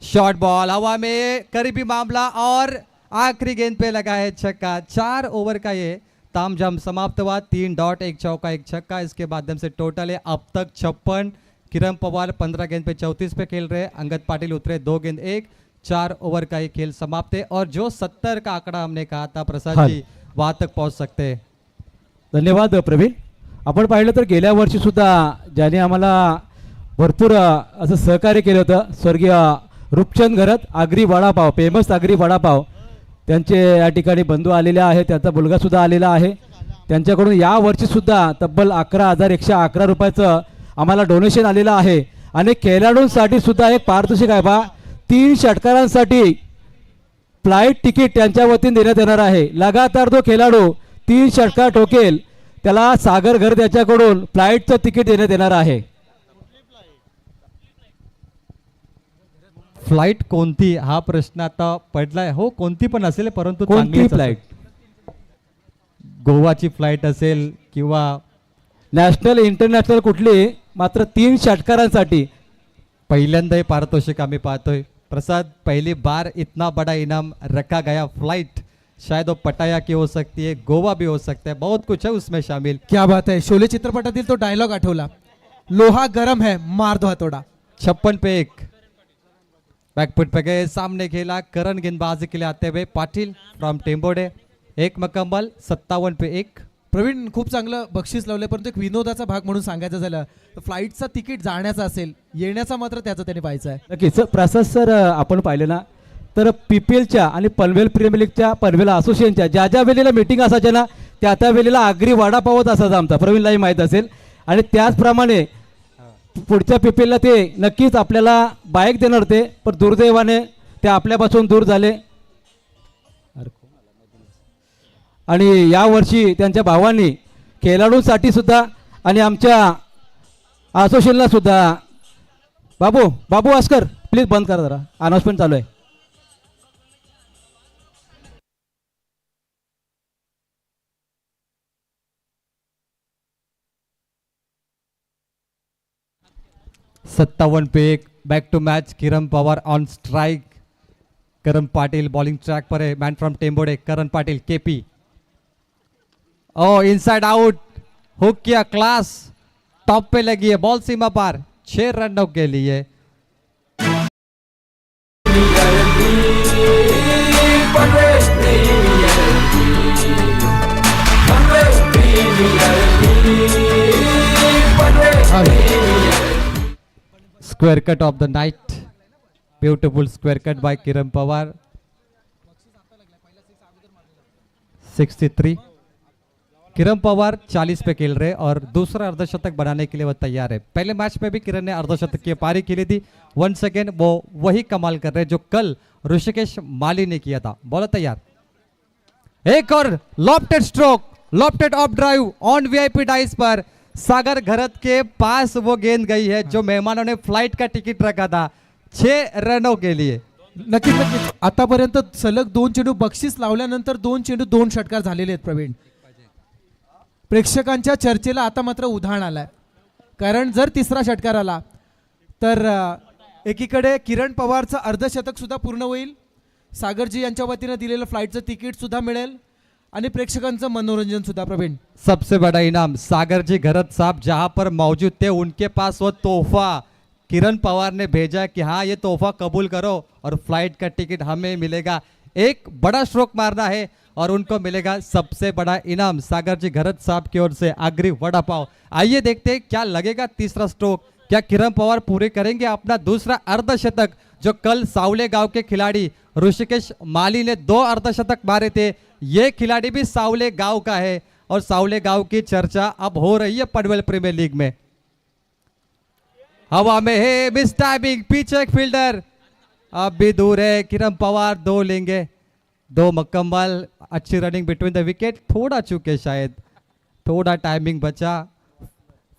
Speaker 2: शॉर्ट बॉल हवा में, करीबी मामला और आखिरी गेंद पे लगा है छक्का। 4 ओवर का ये तामझाम समाप्त हुआ, 3 डॉट, 1 चौका, 1 छक्का। इसके माध्यम से टोटल है अब तक 56। किरण पवार 15 गेंद पे 34 पे खेल रहे, अंगद पाटिल उतरे 2 गेंद 1। 4 ओवर का ये खेल समाप्त है और जो 70 का आंकड़ा हमने कहा था प्रसाद
Speaker 4: हाँ।
Speaker 2: जी वहां तक पहुंच सकते हैं।
Speaker 4: धन्यवाद प्रवीण। आपण पाहिलं तर गेल्या वर्षी सुद्धा ज्याने आम्हाला भरपूर असं सहकार्य केलं होतं स्वर्गीय रूपचंद घरत, आगरी वडापाव, फेमस आगरी वडापाव, त्यांचे या ठिकाणी बंधू आलेले आहे, त्यांचा मुलगा सुद्धा आलेला आहे। त्यांच्याकडून या वर्षी सुद्धा तब्बल 11,111 रुपयाचं आम्हाला डोनेशन आलेलं आहे आणि खेळाडूंसाठी सुद्धा एक पारितोषिक आहे बा, 3 षटकारांसाठी फ्लाईट तिकीट त्यांच्या वतीने देण्यात येणार आहे। लगातार जो खेळाडू 3 षटकार ठोकेल त्याला सागर घर त्याच्याकडून फ्लाईटचं तिकीट देण्यात येणार आहे।
Speaker 2: फ्लाइट कोणती हा प्रश्न आता पडलाय, हो कोणती पण असेल, परंतु
Speaker 4: कोणती
Speaker 2: चांगलीच असेल।
Speaker 4: फ्लाईट,
Speaker 2: गोवाची फ्लाइट असेल किंवा
Speaker 4: नॅशनल इंटरनॅशनल कुठली, मात्र 3 षटकारांसाठी
Speaker 2: पहिल्यांदा हे पारितोषिक आम्ही पाहतोय। प्रसाद, पहली बार इतना बड़ा इनाम रखा गया। फ्लाइट शायद वो पटाया की हो सकती है, गोवा भी हो सकता है, बहुत कुछ है उसमें शामिल।
Speaker 1: क्या बात है, शोले चित्रपटातील तो डायलॉग आठवला, लोहा गरम है मार दो हथौड़ा।
Speaker 2: 56 पे 1, बैकफुट पे गए, सामने खेला, करण गेंदबाजी के लिए आते हुए पाटिल फ्रॉम टेम्बोडे, 1 मुकम्मल, 57 पे 1।
Speaker 1: प्रवीण खूप चांगलं बक्षीस लावले, परंतु एक विनोदाचा भाग म्हणून सांगायचं झालं तर फ्लाईटचा तिकीट जाण्याचा असेल, येण्याचा मात्र त्याचं त्याने पाहायचं आहे।
Speaker 4: नक्कीच प्रसाद सर, आपण पाहिलं ना तर PPLच्या आणि पनवेल प्रीमियर लीगच्या पनवेल असोसिएशनच्या ज्या ज्या वेळेला मीटिंग असायच्या ना त्या त्या वेळेला आगरी वडापावच असायचा आमचा, प्रवीणलाही माहीत असेल। आणि त्याचप्रमाणे पुढच्या PPLला ते नक्कीच आपल्याला बाईक देणार होते, पण दुर्दैवाने ते आपल्यापासून दूर झाले आणि यावर्षी त्यांच्या भावांनी खेळाडूंसाठी सुद्धा आणि आमच्या असोसिएशनला सुद्धा बाबू बाबू अस्कर प्लीज बंद करा जरा अनाउन्समेंट चालू आहे.
Speaker 2: सत्तावन पे एक back to match Kiran Pawar on strike. Karan Patil bowling track पर है. Man from Tembhode Karan Patil KP. Oh inside out hook किया क्लास टॉप पे लगी है बॉल सीमा पार 6 रनों के लिए. Square cut of the night. Beautiful square cut by Kiran Pawar. 63. किरण पवार 40 पे खेल रहे और दूसरा अर्धशतक बनाने के लिए वो तैयार है. पहले मैच में भी किरण ने अर्धशतक की पारी खेली थी. वंस अगेन वो वही कमाल कर रहे जो कल ऋषिकेश माली ने किया था. बॉलर तैयार. एक और lofted stroke lofted of drive on VIP dais per Sagar Gharat K pass वो गेंद गई है जो मेहमानों ने फ्लाइट का टिकट रखा था 6 रनों के लिए.
Speaker 1: नक्कीच नक्कीच आतापर्यंत सलग 2 चेंडू बक्षीस लावल्यानंतर 2 चेंडू 2 षटकार झालेले आहेत प्रवीण. प्रेक्षकांच्या चर्चेला आता मात्र उधाण आलाय कारण जर तिसरा षटकार आला तर एकीकडे किरण पवारचं अर्धशतक सुद्धा पूर्ण होईल. सागरजी यांच्या वतीने दिलेलं फ्लाईटचं तिकीट सुद्धा मिळेल आणि प्रेक्षकांचं मनोरंजन सुद्धा प्रवीण.
Speaker 2: सबसे बड़ा इनाम सागर जी घरत साहब जहां पर मौजूद थे उनके पास वो तोहफा किरण पवार ने भेजा कि हाँ ये तोहफा कबूल करो और फ्लाइट का टिकट हमें मिलेगा. एक बड़ा स्ट्रोक मारना है और उनको मिलेगा सबसे बड़ा इनाम सागर जी घरत साहब की ओर से आगरी वड़ा पाव. आइए देखते हैं क्या लगेगा तीसरा स्ट्रोक. क्या किरण पवार पूरे करेंगे अपना दूसरा अर्धशतक जो कल सावले गांव के खिलाड़ी ऋषिकेश माली ने 2 अर्धशतक मारे थे. ये खिलाड़ी भी सावले गांव का है और सावले गांव की चर्चा अब हो रही है पनवेल प्रीमियर लीग में. हवा में है मिस टाइमिंग पीछे एक फील्डर अब भी दूर है. किरण पवार 2 लेंगे 2 मुकम्मल. अच्छी रनिंग बिटवीन द विकेट थोड़ा चूके शायद थोड़ा टाइमिंग बचा.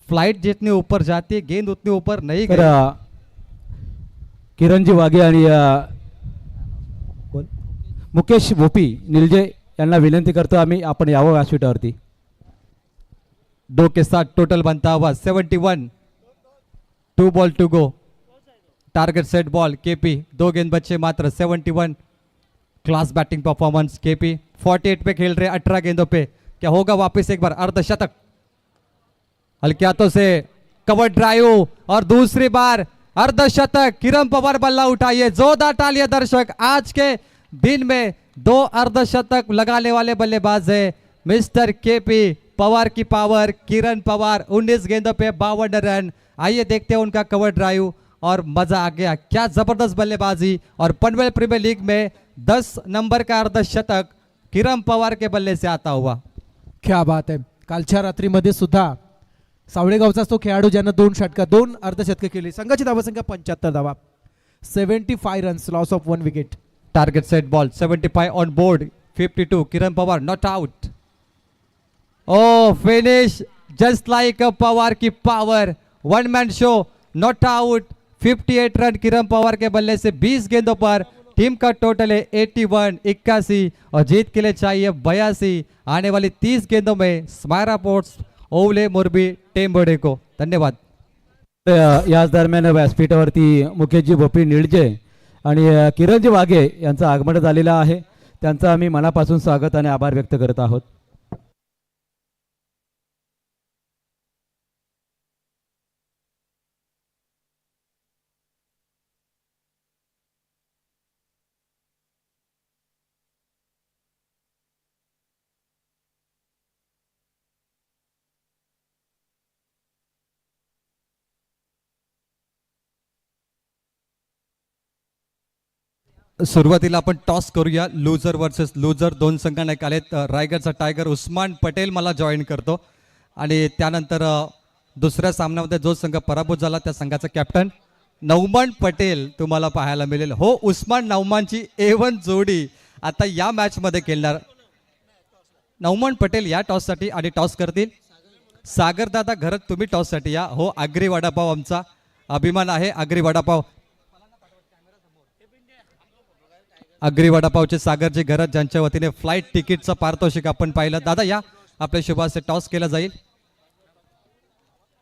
Speaker 2: फ्लाइट जितनी ऊपर जाती है गेंद उतनी ऊपर नहीं
Speaker 4: तर
Speaker 2: गई.
Speaker 4: किरणजी वाघे आणि मुकेश भोपी निलजे यांना विनंती करतो आम्ही आपण यावं व्यासपीठावरती.
Speaker 2: 2 के साथ टोटल बनता हुआ 71. 2 ball to go. Target set ball KP 2 गेंद बच्चे मात्र 71. क्लास बैटिंग परफॉर्मेंस केपी 48 पे खेल रहे 18 गेंदों पे. क्या होगा वापस एक बार अर्धशतक. हल्के हाथों से कवर ड्राइव और दूसरी बार अर्धशतक. किरण पवार बल्ला उठाइए जोरदार तालियां दर्शक. आज के दिन में 2 अर्धशतक लगाने वाले बल्लेबाज है मिस्टर केपी पवार की पावर. किरण पवार 19 गेंदों पे 52 रन. आइए देखते हैं उनका कवर ड्राइव और मजा आ गया. क्या जबरदस्त बल्लेबाजी और पनवेल प्रीमियर लीग में 10 नंबर का अर्धशतक किरण पवार के बल्ले से आता हुआ.
Speaker 1: क्या बात आहे. कालच्या रात्रीमध्ये सुद्धा सावळेगावचाच तो खेळाडू ज्यानं 2 षटकार 2 अर्धशतके केली. संघाची धावसंख्या 75 धावा. 75 runs loss of 1 wicket.
Speaker 2: Target set ball 75 on board. 52 Kiran Pawar not out. Oh finish just like a Pawar की power. 1 man show not out. 58 run Kiran Pawar के बल्ले से 20 गेंदों पर. टीम का टोटल है 81 81 और जीत के लिए चाहिए 82. आने वाली 30 गेंदों में स्मायरा पोर्ट्स ओवले मुरबी टेम्बोडे को. धन्यवाद.
Speaker 4: याच दरम्यान व्यासपीठावरती मुकेशजी भोपी निळजे आणि किरणजी वाघे यांचं आगमन झालेलं आहे. त्यांचं आम्ही मनापासून स्वागत आणि आभार व्यक्त करत आहोत.
Speaker 2: सुरुवातीला आपण टॉस करूया. लुझर वर्सेस लुझर 2 संघांना आलेत. रायगडचा टायगर उस्मान पटेल मला जॉईन करतो आणि त्यानंतर दुसऱ्या सामन्यामध्ये जो संघ पराभूत झाला त्या संघाचा कॅप्टन नौमान पटेल तुम्हाला पाहायला मिळेल. हो, उस्मान नौमानची A1 जोडी आता या मॅचमध्ये खेळणार. नौमान पटेल या टॉससाठी आणि टॉस करतील. सागर दादा घरात तुम्ही टॉससाठी या. हो, आगरी वडापाव आमचा अभिमान आहे. आगरी वडापाव, आगरी वडापावचे सागरजी घरात ज्यांच्या वतीने फ्लाईट तिकीटचं पारितोषिक आपण पाहिलं. दादा या, आपल्या शुभाचे टॉस केला जाईल.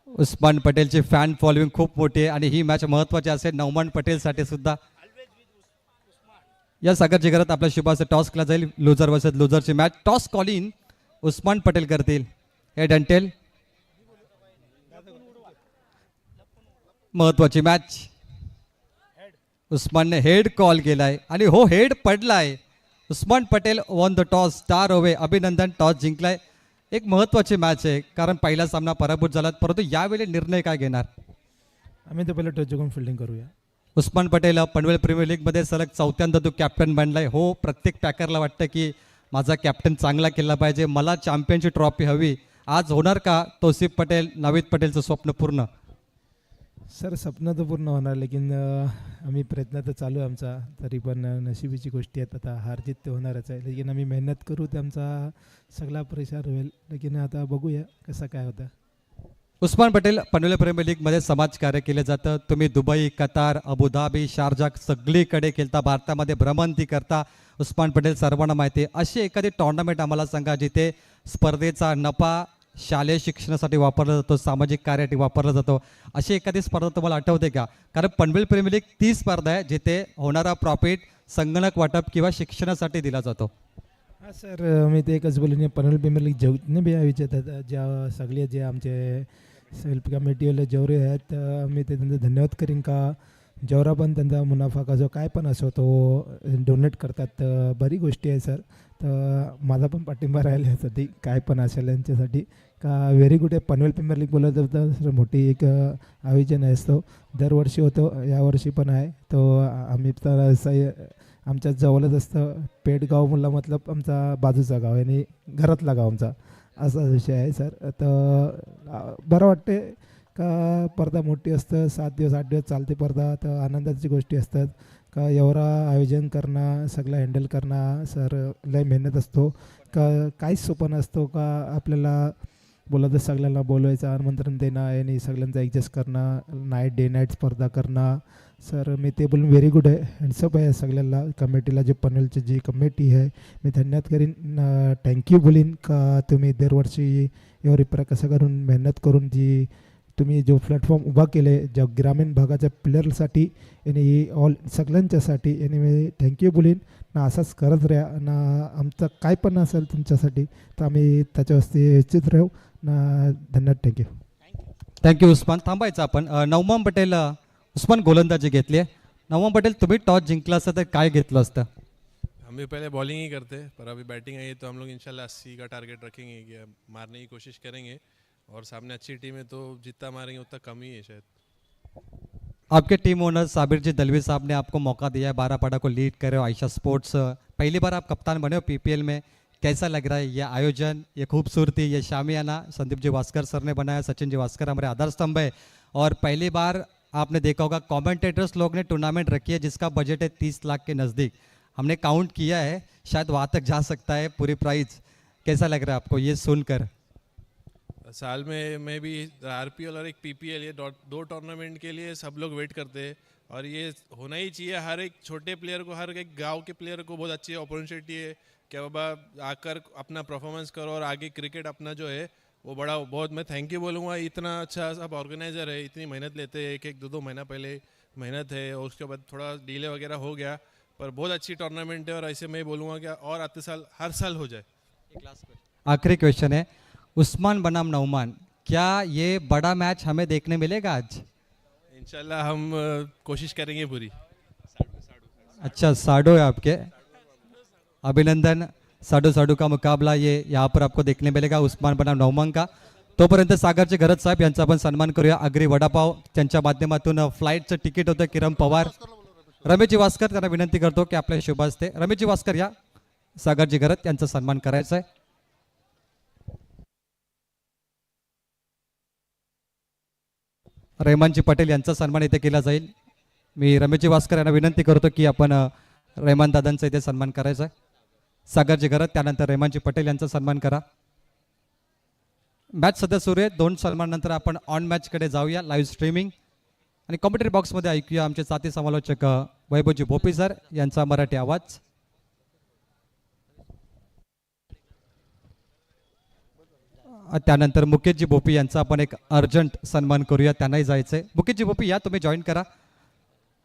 Speaker 2: उस्मान पटेलची फॅन फॉलोइंग खूप मोठी आहे आणि ही मॅच महत्वाची असेल नौमान पटेलसाठी सुद्धा. या सागरजी घरात आपल्या शुभाचे टॉस केला जाईल. लुझर वर्सेस लुझरची match. Toss calling Usman Patel करतील. हेड अँड टेल महत्वाची मॅच. उस्मानने हेड कॉल केलाय आणि हो, हेड पडलाय. Usman Patel won the toss, star ओवे, अभिनंदन, टॉस जिंकलाय. एक महत्वाची मॅच आहे कारण पहिला सामना पराभूत झाला, परंतु यावेळी निर्णय काय घेणार?
Speaker 5: आम्ही तर पहिलं टच जिंकून फिल्डिंग करूया.
Speaker 2: उस्मान पटेल पनवेल प्रीमियर लीगमध्ये सलग चौथ्यांदा तो कॅप्टन बनलाय. हो, प्रत्येक पॅकरला वाटतं की माझा कॅप्टन चांगला केला पाहिजे, मला चॅम्पियनची ट्रॉफी हवी. आज होणार का तौसिफ पटेल, नावीद पटेलचं स्वप्न पूर्ण?
Speaker 5: सर स्वप्न तर पूर्ण होणार, लेकिन आम्ही प्रयत्न तर चालू आहे आमचा. तरी पण नशिबीची गोष्टी आहेत, आता हार जीत ते होणारच आहे. लेकिन आम्ही मेहनत करू, ते आमचा सगळा परिसर होईल. लेकिन आता बघूया कसं काय होतं.
Speaker 2: उस्मान पटेल पनवेल प्रीमियर लीगमध्ये समाजकार्य केलं जातं. तुम्ही दुबई, कतार, अबुधाबी, शारजा सगळीकडे खेळता, भारतामध्ये भ्रमंती करता. उस्मान पटेल सर्वांना माहिती आहे. अशी एखादी टॉर्नामेंट आम्हाला सांगा जिथे स्पर्धेचा नफा शालेय शिक्षणासाठी वापरला जातो, सामाजिक कार्यासाठी वापरला जातो. अशी एखादी स्पर्धा तुम्हाला आठवते का? कारण पनवेल प्रीमियर लीग ती स्पर्धा आहे जिथे होणारा प्रॉफिट संगणक वाटप किंवा शिक्षणासाठी दिला जातो.
Speaker 5: हां सर, मी ते एकच बोलून पनवेल प्रीमियर लीग जेवणे बी विचारतात, ज्या सगळे जे आमचे सेल्फ कमिटीवाले जेवढे आहेत, मी ते त्यांचं धन्यवाद करीन का जेवढा पण त्यांचा मुनाफा कसो काय पण असो तो डोनेट करतात. तर बरी गोष्टी आहे सर. तर माझा पण पाठिंबा राहील यासाठी, काय पण असेल यांच्यासाठी. का व्हेरी गुड आहे. पनवेल प्रीमियर लीग बोलत तर सर मोठी एक आयोजन असतो, दरवर्षी होतो, यावर्षी पण आहे. तो आम्ही तर असं आमच्या जवळच असतं. पेडगाव मुला मतलब आमचा बाजूचा गाव आणि घरातला गाव आमचा, असा विषय आहे सर. तर बरं वाटते का स्पर्धा मोठी असतं, 7 दिवस 8 दिवस चालते स्पर्धा. तर आनंदाची गोष्टी असतात का एवढा आयोजन करणं, सगळं हँडल करणं सर लय मेहनत असतो. का काहीच सोपं नसतो का आपल्याला बोलायचं, सगळ्यांना बोलवायचं, आमंत्रण देणं आणि सगळ्यांचं ॲडजस्ट करणं, डे नाईट स्पर्धा करणं. सर मी ते बोलून व्हेरी गुड आहे, हँडसअप आहे सगळ्यांना. कमिटीला जे पनवेलची जी कमिटी आहे मी धन्यवाद करीन, थँक्यू बोलीन का तुम्ही दरवर्षी एवढी कसं करून मेहनत करून जी तुम्ही जो प्लॅटफॉर्म उभा केले ज्या ग्रामीण भागाच्या प्लेयरसाठी आणि ऑल सगळ्यांच्यासाठी, आणि मी थँक्यू बोलीन ना. असंच करत राहा ना. आमचं काय पण असेल तुमच्यासाठी तर आम्ही त्याच्यावरती इच्छित राहू ना. धन्यवाद, थँक्यू.
Speaker 2: थँक्यू उस्मान. थांबायचं आपण. नौमान पटेल, उस्मान गोलंदाजी घेतली आहे. नौमान पटेल तुम्ही टॉस जिंकला असतं तर काय घेतलं असतं?
Speaker 6: हम भी पहले बॉलिंग ही करते, पर अभी बैटिंग आई है तो हम लोग इंशाल्लाह 80 का टारगेट रखेंगे कि मारने की कोशिश करेंगे. और सामने अच्छी टीम है तो जितना मारेंगे उतना कम ही है शायद.
Speaker 2: आपके टीम ओनर साबिर जी दलवी साहब ने आपको मौका दिया है, 12 पाड़ा को लीड करे हो आयशा स्पोर्ट्स. पहली बार आप कप्तान बने हो पीपीएल में, कैसा लग रहा है ये आयोजन, ये खूबसूरती, ये शामियाना? संदीप जी वास्कर सर ने बनाया, सचिन जी वास्कर हमारे आधार स्तंभ है. और पहली बार आपने देखा होगा कमेंटेटर्स लोग ने टूर्नामेंट रखी है जिसका बजट है 30 लाख के नज़दीक. हमने काउंट किया है, शायद वहाँ तक जा सकता है पूरी प्राइज. कैसा लग रहा है आपको ये सुनकर?
Speaker 6: साल में मैं भी आरपीएल और एक पीपीएल, ये दो टूर्नामेंट के लिए सब लोग वेट करते हैं और ये होना ही चाहिए. हर एक छोटे प्लेयर को, हर एक गांव के प्लेयर को बहुत अच्छी अपॉर्चुनिटी है कि बाबा आकर अपना परफॉर्मेंस करो और आगे क्रिकेट अपना जो है वो बड़ा. बहुत मैं थैंक यू बोलूँगा. इतना अच्छा सब ऑर्गेनाइजर है, इतनी मेहनत लेते हैं, एक 2 महीना पहले मेहनत है और उसके बाद थोड़ा डिले वगैरह हो गया, पर बहुत अच्छी टूर्नामेंट है. और ऐसे मैं बोलूँगा कि और आते साल हर साल हो जाए.
Speaker 2: आखिरी क्वेश्चन है, उस्मान बनाम नौमान, क्या ये बड़ा मैच हमें देखने मिलेगा आज?
Speaker 6: इंशाल्लाह हम कोशिश करेंगे पूरी.
Speaker 2: अच्छा, साडो है आपके. अभिनंदन. साडो साडो का मुकाबला ये यहाँ पर आपको देखने मिलेगा उस्मान बनाम नौमान का. तोपर्यंत सागरचे घरत साहेब यांचा आपण सन्मान करूया. अग्री वडापाव त्यांच्या माध्यमातून फ्लाईटचं तिकीट होतं किरण पवार. रमेशजी वास्कर त्यांना विनंती करतो की आपल्या शुभ हस्ते रमेशजी वास्कर या, सागरजी घरत यांचा सन्मान करायचा आहे. रेहमानजी पटेल यांचा सन्मान इथे केला जाईल. मी रमेशजी वास्कर यांना विनंती करतो की आपण रेहमान दादांचा इथे सन्मान करायचा आहे. सागरजी गरज, त्यानंतर रेहमानजी पटेल यांचा सन्मान करा. मॅच सध्या सुरू आहे. 2 सन्माननंतर आपण ऑन मॅचकडे जाऊया, लाईव्ह स्ट्रीमिंग. आणि कॉमेंटरी बॉक्समध्ये ऐकूया आमचे साथी समालोचक वैभवजी भोपी सर यांचा मराठी आवाज. त्यानंतर मुकेशजी भोपी यांचा आपण एक अर्जंट सन्मान करूया, त्यांनाही जायचंय. मुकेशजी भोपी या, तुम्ही जॉईन करा.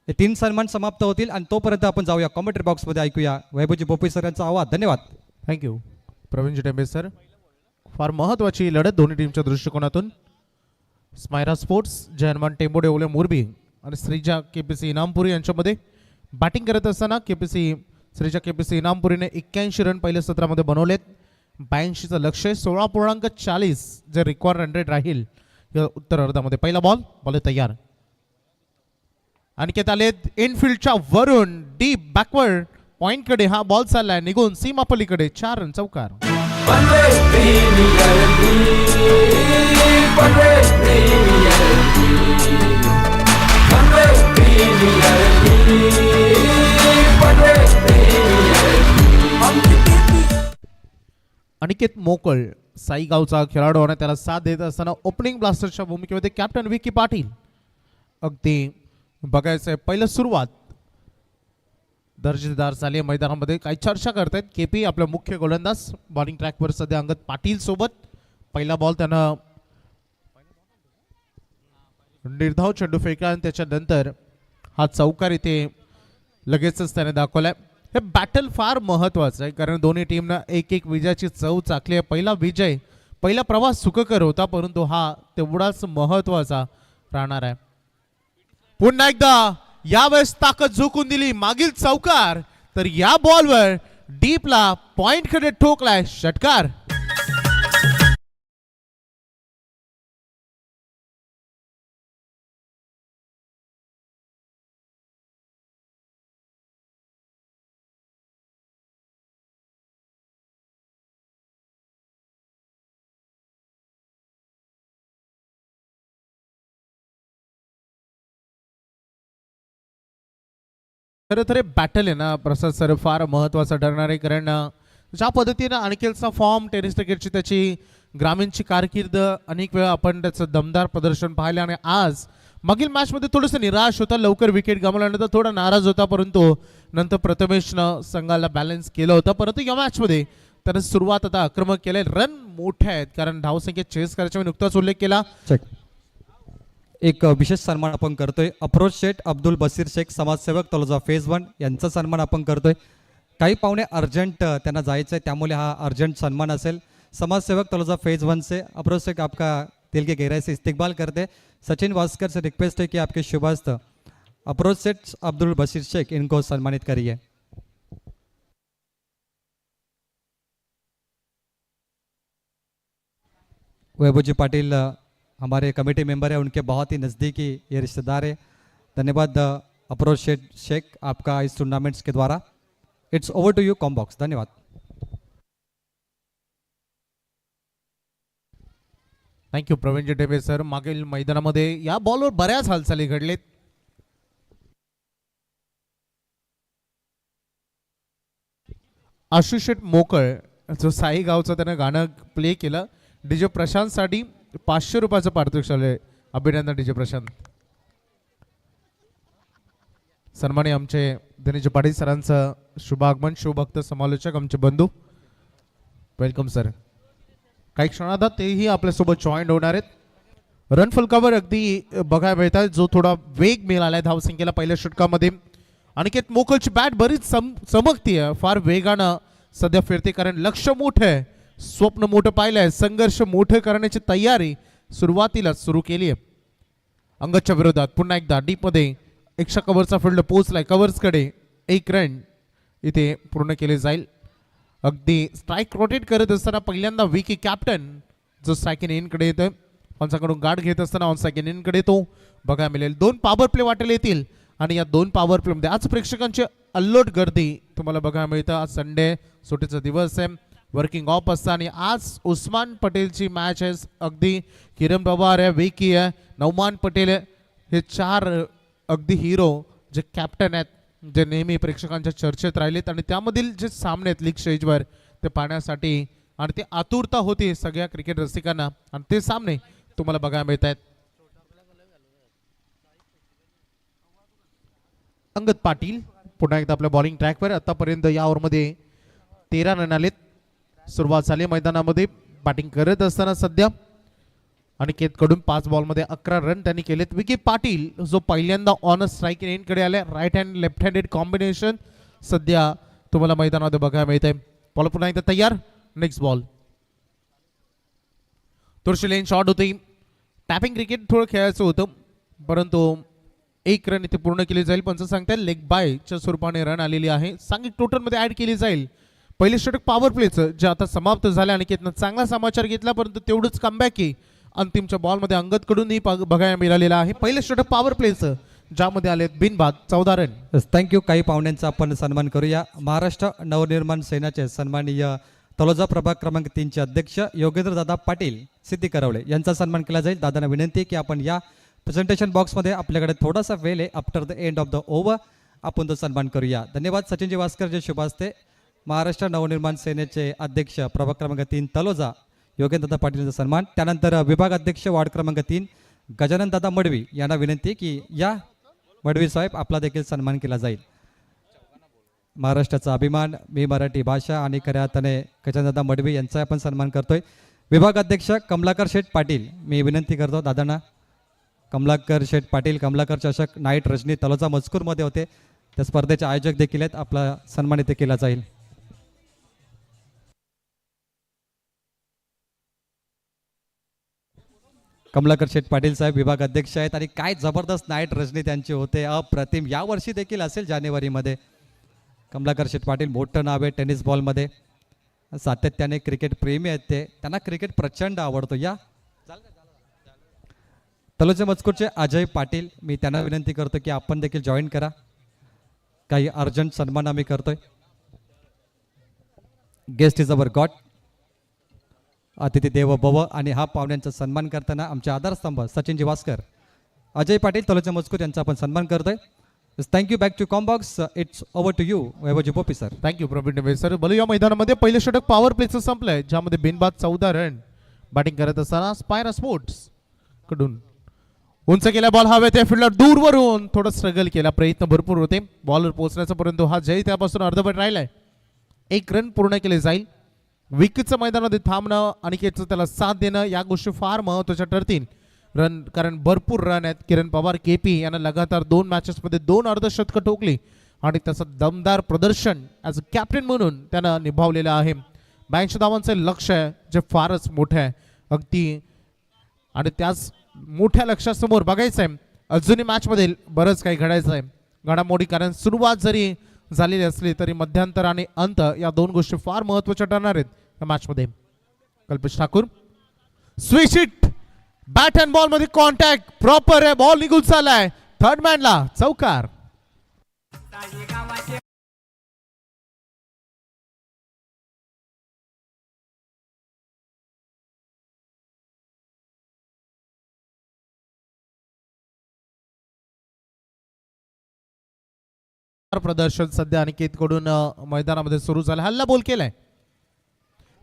Speaker 2: हे 3 सन्मान समाप्त होतील आणि तोपर्यंत आपण जाऊया कॉमेंटरी बॉक्समध्ये ऐकूया वैभवजी भोपी सर यांचा आवाज. धन्यवाद.
Speaker 7: थँक्यू प्रवीणजी टेंबे सर. फार महत्त्वाची लढत दोन्ही टीमच्या दृष्टिकोनातून. स्मायरा स्पोर्ट्स जयनमान टेंबोडे ओले मोरबी आणि श्रीजा केपीसी इनामपुरी यांच्यामध्ये बॅटिंग करत असताना श्रीजा केपीसी इनामपुरीने 81 रन पहिल्या सत्रामध्ये बनवलेत. 82चं लक्ष आहे. 16.40 जे रिकॉर्ड रन रेट राहील या उत्तर अर्धामध्ये. पहिला बॉल तयार. अनिकेत आलेत इनफिल्डच्या वरून डीप बॅकवर्ड पॉइंटकडे. हा बॉल चाललाय निघून सीमा पलीकडे. 4 रन चौकार. अनिकेत मोकळ साईगावचा खेळाडू आणि त्याला साथ देत असताना ओपनिंग ब्लास्टरच्या भूमिकेमध्ये कॅप्टन विकी पाटील. अगदी बघायचंय पहिलं सुरुवात दर्जेदार झाली मैदानामध्ये. काही चर्चा करतायत. केपी आपला मुख्य गोलंदाज बॉलिंग ट्रॅकवर सध्या अंगद पाटील सोबत. पहिला बॉल त्यानं निर्धाव चेंडू फेकला आणि त्याच्यानंतर हा चौकार इथे लगेचच त्याने दाखवलाय. हे बॅटल फार महत्वाचं आहे कारण दोन्ही टीमनं एक विजयाची चव चाकली आहे. पहिला विजय, पहिला प्रवास सुखकर होता, परंतु हा तेवढाच महत्वाचा राहणार आहे. पुन्हा एकदा यावेळेस ताकद झोकून दिली. मागील चौकार तर या बॉलवर डीपला पॉइंटकडे ठोकलाय. षटकार. खरं तर बॅटल आहे ना प्रसाद सर फार महत्त्वाचं ठरणार आहे कारण ज्या पद्धतीनं अनिकेतचा फॉर्म, टेनिस क्रिकेटची त्याची ग्रामीणची कारकीर्द, अनेक वेळा आपण त्याचं दमदार प्रदर्शन पाहिलं आणि आज मागील मॅचमध्ये थोडंसं निराश होता. लवकर विकेट गमावल्यानंतर थोडा नाराज होता, परंतु नंतर प्रथमेशनं संघाला बॅलन्स केलं होतं. परंतु या मॅचमध्ये त्यानं सुरुवात आता आक्रमक केले. रन मोठे आहेत कारण धावसंख्येत चेस करायचा मी नुकताच उल्लेख केला.
Speaker 2: एक विशेष सन्मान आपण करतोय. अप्रोच शेठ अब्दुल बशीर शेख समाजसेवक तलोजा फेज 1 यांचा सन्मान आपण करतोय. काही पाहुणे अर्जंट त्यांना जायचं आहे त्यामुळे हा अर्जंट सन्मान असेल. समाजसेवक तलोजा फेज 1 से अप्रोच शेख आपका दिल के गहराई से इस्तेकबाल करते. सचिन वास्कर से रिक्वेस्ट है कि आपके शुभस्थ अप्रोच शेठ अब्दुल बशीर शेख इनको सम्मानित करिए. वैभवजी पाटिल हमारे कमेटी मेंबर है, उनके बहुत ही नज़दीकी ये रिश्तेदार है. धन्यवाद अप्रोच शेख आपका इस टूर्नामेंट्स के द्वारा. It's over to you commbox. धन्यवाद.
Speaker 7: थँक्यू प्रवीणजी टेंबे सर. मागील मैदानामध्ये या बॉलवर बऱ्याच हालचाली घडलेत. आशिष शेठ मोकळ जो साई गावचं त्यानं गाणं प्ले केलं. डीजे प्रशांतसाठी 500 रुपयाचं पारितोषिक झालंय. अभिनंदन डीजे प्रशांत. सन्मानी आमचे दिनेश पाटील सरांचं शुभ आगमन. शिवभक्त समालोचक आमचे बंधू, वेलकम सर. काही क्षणात तेही आपल्यासोबत जॉईन होणार आहेत. रन फलकावर अगदी बघायला मिळतात जो थोडा वेग मिळालाय धावसंख्येला पहिल्या षटकामध्ये. अनिकेत मोकळची बॅट बरीच चमकतीये, फार वेगानं सध्या फिरते कारण लक्ष मोठं आहे, स्वप्न मोठं पाहिलंय, संघर्ष मोठं करण्याची तयारी सुरुवातीला सुरू केली आहे. अंगदच्या विरोधात पुन्हा एकदा डीपमध्ये एक्स्ट्रा कव्हरचा फील्ड पोहोचलाय. कव्हर्सकडे 1 रन इथे पूर्ण केले जाईल. अगदी स्ट्राईक रोटेट करत असताना पहिल्यांदा विकी कॅप्टन जो सेकंड इनकडे येतोय, पंचाकडून गार्ड घेत असताना ऑन सेकंड इनकडे तो बघायला मिळेल. 2 पॉवर प्ले वाटेल येतील आणि या 2 पॉवर प्लेमध्ये आज प्रेक्षकांची अल्लोट गर्दी तुम्हाला बघायला मिळतं. आज संडे सुट्टीचा दिवस आहे, वर्किंग ऑफ असतं आणि आज उस्मान पटेलची मॅच आहे. अगदी किरण पवार आहे, विकी आहे, नौमान पटेल आहे, हे 4 अगदी हिरो जे कॅप्टन आहेत, जे नेहमी प्रेक्षकांच्या चर्चेत राहिलेत आणि त्यामधील जे सामने आहेत लीग स्टेजवर ते पाहण्यासाठी आणि ती आतुरता होती सगळ्या क्रिकेट रसिकांना आणि ते सामने तुम्हाला बघायला मिळत आहेत. अंगद पाटील पुन्हा एकदा आपल्या बॉलिंग ट्रॅकवर. आतापर्यंत या ओव्हरमध्ये 13 रन आलेत. सुरुवात झाली मैदानामध्ये बॅटिंग करत असताना सध्या अनिकेत कडून 5 बॉलमध्ये 11 रन त्यांनी केलेत. विकी पाटील जो पहिल्यांदा ऑन स्ट्राईक एंडकडे आले, right hand left handed combination सध्या तुम्हाला मैदानामध्ये बघायला मिळतंय. बॉल पुन्हा एकदा तयार. नेक्स्ट बॉल थोडीशी लेन शॉट होती. टॅपिंग क्रिकेट थोडं खेळायचं होतं परंतु 1 रन इथे पूर्ण केली जाईल. पंच सांगताय लेग बायच्या स्वरूपाने रन आलेली आहे. सांघिक टोटलमध्ये ऍड केली जाईल. पहिले षटक पॉवर प्लेचं जे आता समाप्त झालं आणि चांगला समाचार घेतला परंतु तेवढंच कमबॅक की अंतिमच्या बॉलमध्ये अंगदकडूनही बघायला मिळालेलं आहे. पहिले षटक पॉवर प्लेचं ज्यामध्ये आले बिनबाद 14 रन.
Speaker 2: थँक्यू. काही पाहुण्यांचा आपण सन्मान करूया. महाराष्ट्र नवनिर्माण सेनाचे सन्माननीय तलोजा प्रभाग क्रमांक 3 चे अध्यक्ष योगेंद्र दादा पाटील सिद्धी करवले यांचा सन्मान केला जाईल. दादांना विनंती की आपण या प्रेझेंटेशन बॉक्समध्ये आपल्याकडे थोडासा वेळ आहे, after the end of the over आपण तो सन्मान करूया. धन्यवाद. सचिनजी वास्कर जे शुभ असते महाराष्ट्र नवनिर्माण सेनेचे अध्यक्ष प्रभाग क्रमांक 3 तलोजा योगेंद्रदादा पाटील यांचा सन्मान. त्यानंतर विभाग अध्यक्ष वार्ड क्रमांक 3 गजानन दादा मडवी यांना विनंती की या मडवी साहेब आपला देखील सन्मान केला जाईल. महाराष्ट्राचा अभिमान, मी मराठी भाषा आणि खऱ्या अर्थाने गजाननदादा मडवी यांचा आपण सन्मान करतोय. विभाग अध्यक्ष कमलाकर शेठ पाटील मी विनंती करतो दादांना. कमलाकर शेठ पाटील कमलाकर चषक नाईट रजनी तलोजा मजकूरमध्ये होते, त्या स्पर्धेचे आयोजक देखील आहेत. आपला सन्मान इथे केला जाईल. कमलाकर शेठ पाटील साहेब विभाग अध्यक्ष आहेत आणि काय जबरदस्त नाईट रजनी त्यांची होते, अप्रतिम. यावर्षी देखील असेल जानेवारीमध्ये. कमलाकर शेठ पाटील मोठं नाव आहे टेनिस बॉलमध्ये, सातत्याने क्रिकेट प्रेमी आहेत ते, त्यांना क्रिकेट प्रचंड आवडतो. या तलोजा मजकूरचे अजय पाटील मी त्यांना विनंती करतो की आपण देखील जॉईन करा. काही अर्जंट सन्मान आम्ही करतोय. गेस्ट इज अवर गॉड, अतिथी देव भव. आणि हा पाहुण्यांचा सन्मान करताना आमचे आधारस्तंभ सचिनजी वास्कर अजय पाटील तलोजा मजकूर यांचा आपण सन्मान करतोय. Thank you. Back to combox. It's over to you वैभवजी पोपी सर.
Speaker 7: थँक्यू प्रवीण डबे सर. बलू या मैदानामध्ये पहिले षटक पॉवर प्लेचं संपलंय ज्यामध्ये बिनबाद 14 रन. बॅटिंग करत असताना स्पायरा स्पोर्ट्स कडून उंच केला बॉल हवेत आहे. फिल्डर दूरवरून थोडं स्ट्रगल केला, प्रयत्न भरपूर होते बॉलवर पोहोचण्याचा परंतु हा जय त्यापासून अर्धवट राहिलाय. 1 रन पूर्ण केले जाईल. विकेटचं मैदानामध्ये थांबणं अनिकेतचं त्याला साथ देणं या गोष्टी फार महत्त्वाच्या ठरतील. रन कारण भरपूर रन आहेत. किरण पवार केपी यांना लगातार 2 मॅचेसमध्ये 2 अर्धशतकं ठोकली आणि त्याचं दमदार प्रदर्शन ॲज अ कॅप्टन म्हणून त्यानं निभावलेलं आहे. 82 धावांचं लक्ष आहे जे फारच मोठं आहे अगदी. आणि त्याच मोठ्या लक्षासमोर बघायचं आहे अजूनही मॅचमध्ये बरंच काही घडायचं आहे घडामोडी. कारण सुरुवात जरी झालेली असली तरी मध्यांतर आणि अंत या 2 गोष्टी फार महत्त्वाच्या ठरणार आहेत या मॅचमध्ये. Kalpesh Thakur switch hit, bat and ball मध्ये कॉन्टॅक्ट प्रॉपर आहे. बॉल निघून चाललाय थर्ड मॅनला चौकार. प्रदर्शन सध्या अनिकेत कडून मैदानामध्ये सुरू झालं. हल्ला बॉल केलाय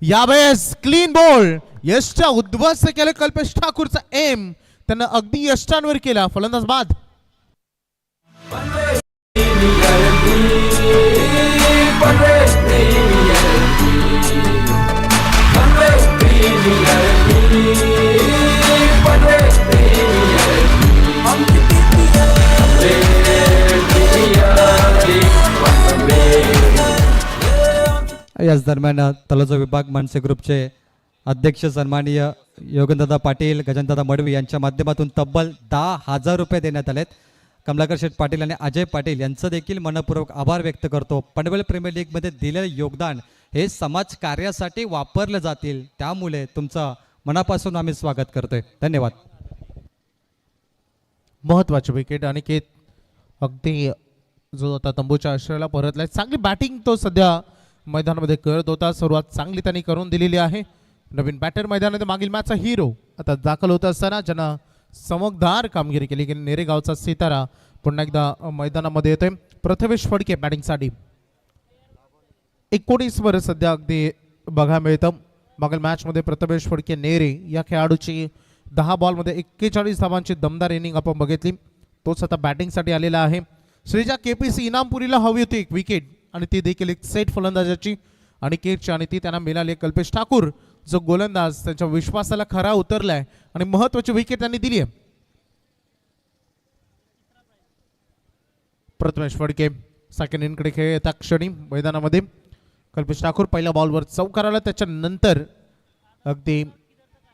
Speaker 7: यावेळेस क्लीन बॉल यशच्या उद्ध्वस्त केलं. कल्पेश ठाकूरचा एम त्यांना अगदी यष्टांवर केला. फलंदाज बाद.
Speaker 2: याच दरम्यान तलोजा विभाग मनसे ग्रुपचे अध्यक्ष सन्माननीय योगेंद्रदादा पाटील गजाननदादा मडवी यांच्या माध्यमातून तब्बल 10,000 रुपये देण्यात आलेत. कमलाकर शेठ पाटील आणि अजय पाटील यांचं देखील मनपूर्वक आभार व्यक्त करतो. पनवेल प्रीमियर लीगमध्ये दिलेलं योगदान हे समाज कार्यासाठी वापरले जातील, त्यामुळे तुमचं मनापासून आम्ही स्वागत करतोय. धन्यवाद.
Speaker 7: महत्वाची विकेट अनिकेत अगदी जो आता तंबूच्या आश्रयाला परतलाय. चांगली बॅटिंग तो सध्या मैदानामध्ये करत होता. सुरुवात चांगली त्यांनी करून दिलेली आहे. नवीन बॅटर मैदानामध्ये मागील मॅचचा हिरो आता दाखल होत असताना ज्यांना चमकदार कामगिरी केली की नेरेगावचा सितारा पुन्हा एकदा मैदानामध्ये येतोय प्रथमेश फडके बॅटिंगसाठी. 19 वर सध्या अगदी बघायला मिळतं. मागील मॅचमध्ये प्रथमेश फडके नेरे या खेळाडूची 10 बॉलमध्ये 41 धावांची दमदार इनिंग आपण बघितली. तोच आता बॅटिंगसाठी आलेला आहे. श्रीजा केपीसी इनामपुरीला हवी होती एक विकेट आणि ती देखील एक सेट फलंदाजाची आणि केटची आणि ती त्यांना मिळाली. कल्पेश ठाकूर जो गोलंदाज त्याच्या विश्वासाला खरा उतरलाय आणि महत्वाची विकेट त्यांनी दिली आहे. प्रथमेश फडके सेकंड इनिंगकडे खेळ येता क्षणी मैदानामध्ये. कल्पेश ठाकूर पहिल्या बॉलवर चौकार आला, त्याच्यानंतर अगदी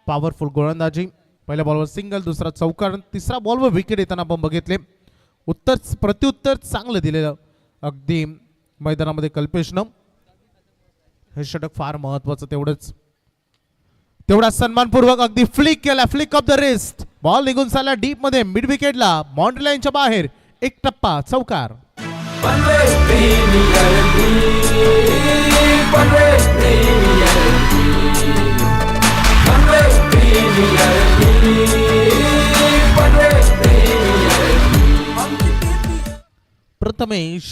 Speaker 7: पॉवरफुल गोलंदाजी. पहिल्या बॉलवर सिंगल, दुसरा चौकार, तिसरा बॉलवर विकेट येताना आपण बघितले. प्रत्युत्तर चांगलं दिलेलं अगदी मैदानामध्ये कल्पेशनं. हे षटक फार महत्वाचं, तेवढा सन्मानपूर्वक अगदी फ्लिक केला, flick of the wrist. Ball निघून चालला डीप मध्ये मिड विकेटला, बाउंड्री लाईनच्या बाहेर. एक टप्पा चौकार. प्रथमेश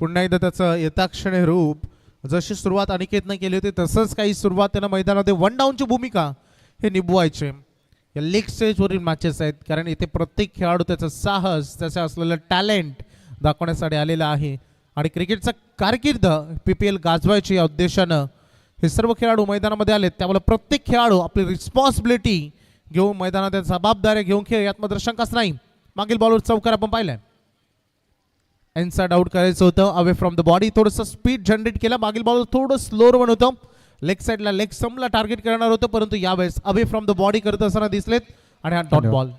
Speaker 7: पुन्हा एकदा त्याचं यथाक्षणे रूप, जशी सुरुवात अनिकेतनं केली होती तसंच काही सुरुवात त्यानं मैदानामध्ये वन डाऊनची भूमिका हे निभवायचे. या लीग स्टेजवरील मॅचेस आहेत, कारण इथे प्रत्येक खेळाडू त्याचं साहस, त्याचं असलेलं टॅलेंट दाखवण्यासाठी आलेला आहे आणि क्रिकेटचा कारकीर्द PPL गाजवायची या उद्देशानं हे सर्व खेळाडू मैदानामध्ये आलेत. त्यामुळे प्रत्येक खेळाडू आपली रिस्पॉन्सिबिलिटी घेऊन मैदानात जबाबदाऱ्या घेऊन खेळ, यात मात्र शंकाच नाही. मागील बॉलवर चौकार आपण पाहिलाय. इनसाइड आउट करायचं होतं, अवे फ्रॉम द बॉडी. थोडंसं स्पीड जनरेट केलं. मागील बॉलवर थोडं स्लोअर वन होतं. लेग साईडला लेग समला टार्गेट करणार होतं, परंतु यावेळेस अवे फ्रॉम द बॉडी करत असताना दिसलेत आणि हा डॉट बॉल.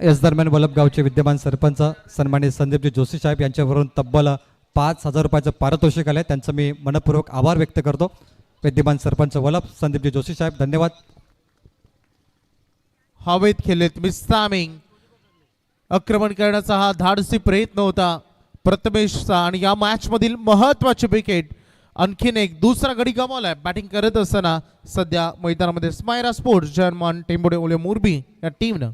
Speaker 2: याच दरम्यान वलभगावचे विद्यमान सरपंच सन्मानित संदीपजी जोशी साहेब यांच्यावरून तब्बल 5,000 रुपयाचं पारितोषिक आलंय. त्यांचं मी मनपूर्वक आभार व्यक्त करतो. विद्यमान सरपंच वलभ संदीपजी जोशी साहेब, धन्यवाद.
Speaker 7: हवेत खेळलेत मिस्तामिंग. आक्रमण करण्याचा हा धाडसी प्रयत्न होता प्रथमेशचा आणि या मॅच मधील महत्वाची विकेट. आणखीन एक दुसरा गडी गमावलाय बॅटिंग करत असताना सध्या मैदानामध्ये स्मायरा स्पोर्ट्स जर्मन टेंबोडे ओले मुरबी या टीमनं.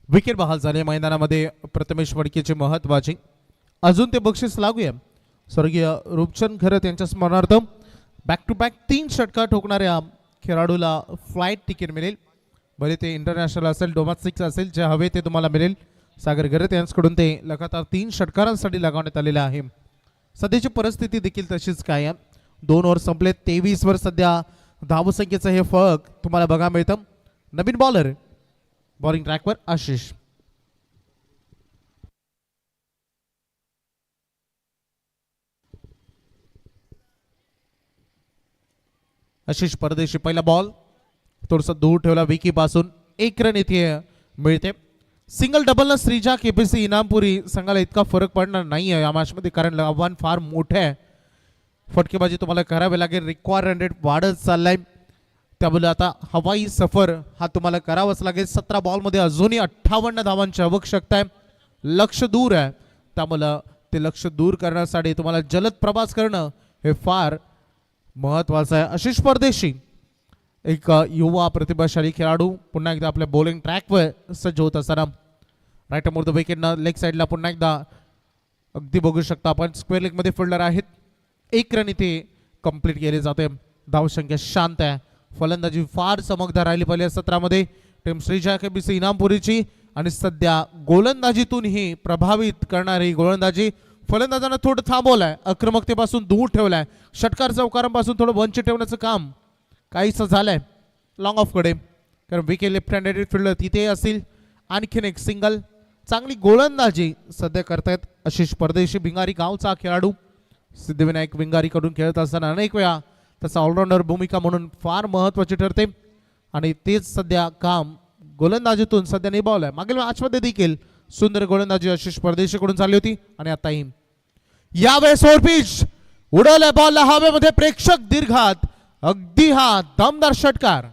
Speaker 7: विकेट बहाल झाले मैदानामध्ये प्रथमेश फडकेची महत्वाची. अजून ते बक्षीस लागूया स्वर्गीय रूपचंद खरत यांच्या स्मरणार्थ. बॅक टू बॅक 3 षटकार ठोकणाऱ्या खेळाडूला फ्लाईट तिकीट मिळेल. भले ते इंटरनॅशनल असेल, डोमेस्टिक असेल, जे हवे ते तुम्हाला मिळेल. सागर खरत यांच्याकडून ते लगातार 3 षटकारांसाठी लगावण्यात आलेले आहे. सध्याची परिस्थिती देखील तशीच काय आहे. 2 ओव्हर संपले, 23 वर सध्या धावसंख्येचं हे फरक तुम्हाला बघायला मिळतं. नवीन बॉलर बॉलिंग ट्रॅकवर आशिष. आशिष परदेशी. पहिला बॉल थोडंसं दूर ठेवला विकी पासून. 1 रन इथे मिळते. सिंगल डबलनं श्रीजा केपीसी इनामपुरी संघाला इतका फरक पडणार नाही आहे या मॅच मध्ये, कारण आव्हान फार मोठं आहे. फटकेबाजी तुम्हाला करावी लागेल. रिक्वायर रन रेट वाढत चाललाय, त्यामुळे आता हवाई सफर हा तुम्हाला करावाच लागेल. 17 बॉलमध्ये अजूनही 58 धावांची आवश्यकता आहे. लक्ष दूर आहे, त्यामुळे ते लक्ष दूर करण्यासाठी तुम्हाला जलद प्रवास करणं हे फार महत्वाचं आहे. आशिष परदेशी एक युवा प्रतिभाशाली खेळाडू पुन्हा एकदा आपल्या बॉलिंग ट्रॅकवर सज्ज होत असताना राईट मोर द विकेटनं लेग साईडला पुन्हा एकदा अगदी बघू शकता आपण स्क्वेअर लेगमध्ये फिल्डर आहेत. 1 रन इथे कंप्लीट केले जाते. धावसंख्या शांत आहे. फलंदाजी फार चमकदार राहिली पहिल्या सत्रामध्ये टीम श्रीजा केबीसी इनामपुरीची आणि सध्या गोलंदाजीतून ही प्रभावित करणारी गोलंदाजी फलंदाजांना थोडं थांबवलंय, आक्रमकतेपासून दूर ठेवलाय, षटकार चौकारांपासून थोडं वंचित ठेवण्याचं काम काहीसं झालंय लॉंग ऑफकडे. कारण विकेट लेफ्ट हँडेड फिल्डर तिथे असतील. आणखीन एक सिंगल. चांगली गोलंदाजी सध्या करतायत आशिष परदेशी, भिंगारी गावचा खेळाडू. सिद्धिविनायक भिंगारीकडून खेळत असताना अनेक वेळा त्याचा ऑलराऊंडर भूमिका म्हणून फार महत्त्वाची ठरते आणि तेच सध्या काम गोलंदाजीतून सध्या निभावलंय. मागील मॅचमध्ये देखील सुंदर गोलंदाजी आशिष परदेशीकडून झाली होती आणि आताही. यावेळेस ओव्हर पिच उडवलाय बॉलला हवेमध्ये, प्रेक्षक दीर्घात. अगदी हा दमदार षटकार.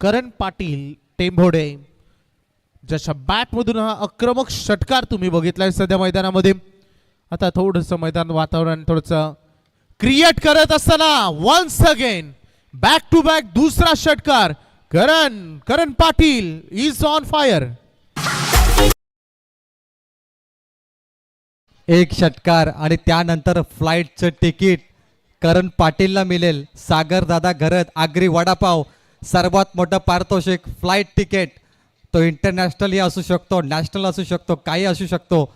Speaker 7: करण पाटील टेंभोडे ज्याच्या बॅटमधून हा आक्रमक षटकार तुम्ही बघितलाय सध्या मैदानामध्ये. आता थोडंसं मैदान वातावरण थोडंसं क्रिएट करत असताना once again back to back दुसरा षटकार. Karan Patil is on fire.
Speaker 2: एक षटकार आणि त्यानंतर फ्लाईटचं तिकीट करण पाटीलला मिळेल. सागर दादा घरत आगरी वडापाव, सर्वात मोठं पारितोषिक फ्लाईट तिकीट. तो इंटरनॅशनलही असू शकतो, नॅशनल असू शकतो, काही असू शकतो.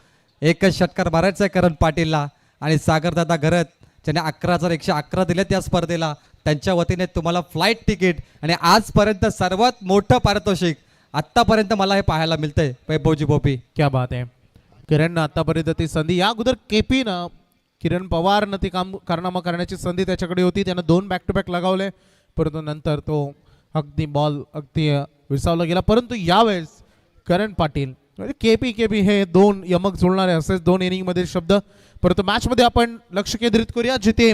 Speaker 2: एकच षटकार मारायचं आहे करण पाटीलला. आणि सागरदादा घरत ज्याने 11,111 दिले त्या स्पर्धेला, त्यांच्या वतीने तुम्हाला फ्लाईट तिकीट आणि आजपर्यंत सर्वात मोठं पारितोषिक आत्तापर्यंत मला हे पाहायला मिळतंय. वैभवजी भोपी,
Speaker 7: क्या बात आहे. किरण आतापर्यंत ती संधी, या अगोदर केपी ना किरण पवारनं ती कारनामा करण्याची संधी त्याच्याकडे होती. त्यानं 2 बॅक टू बॅक लगावले, परंतु नंतर तो अगदी बॉल अगदी विसावला गेला. परंतु यावेळेस करण पाटील केपी हे 2 यमक जुळणारे असेच 2 इनिंगमधील शब्द. परंतु मॅचमध्ये आपण लक्ष केंद्रित करूया जिथे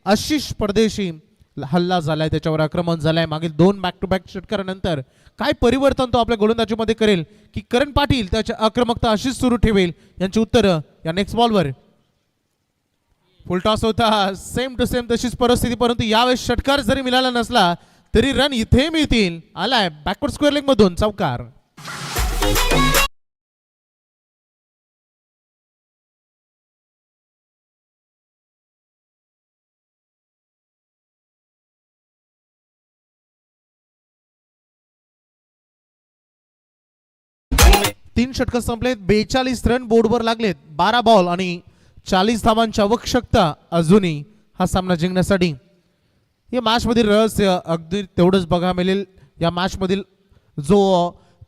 Speaker 7: आशिष परदेशी हल्ला झालाय, त्याच्यावर आक्रमण झालंय. मागील 2 बॅक टू बॅक षटकारानंतर काय परिवर्तन तो आपल्या गोलंदाजीमध्ये करेल की करण पाटील त्याची आक्रमकता अशीच सुरू ठेवेल, यांची उत्तरं या नेक्स्ट बॉलवर. फुल टॉस होता, सेम टू सेम तशीच परिस्थिती. परंतु यावेळेस षटकार जरी मिळाला नसला तरी रन इथे मिळतील. आलाय बॅकवर्ड स्क्वेअर लेग मधून चौकार. तीन षटक संपलेत, 42 रन बोर्डवर लागलेत, 12 बॉल आणि 40 धावांची आवश्यकता अजूनही हा सामना जिंकण्यासाठी. या मॅच मधील रहस्य अगदी तेवढंच बघा मिळेल. या मॅच मधील जो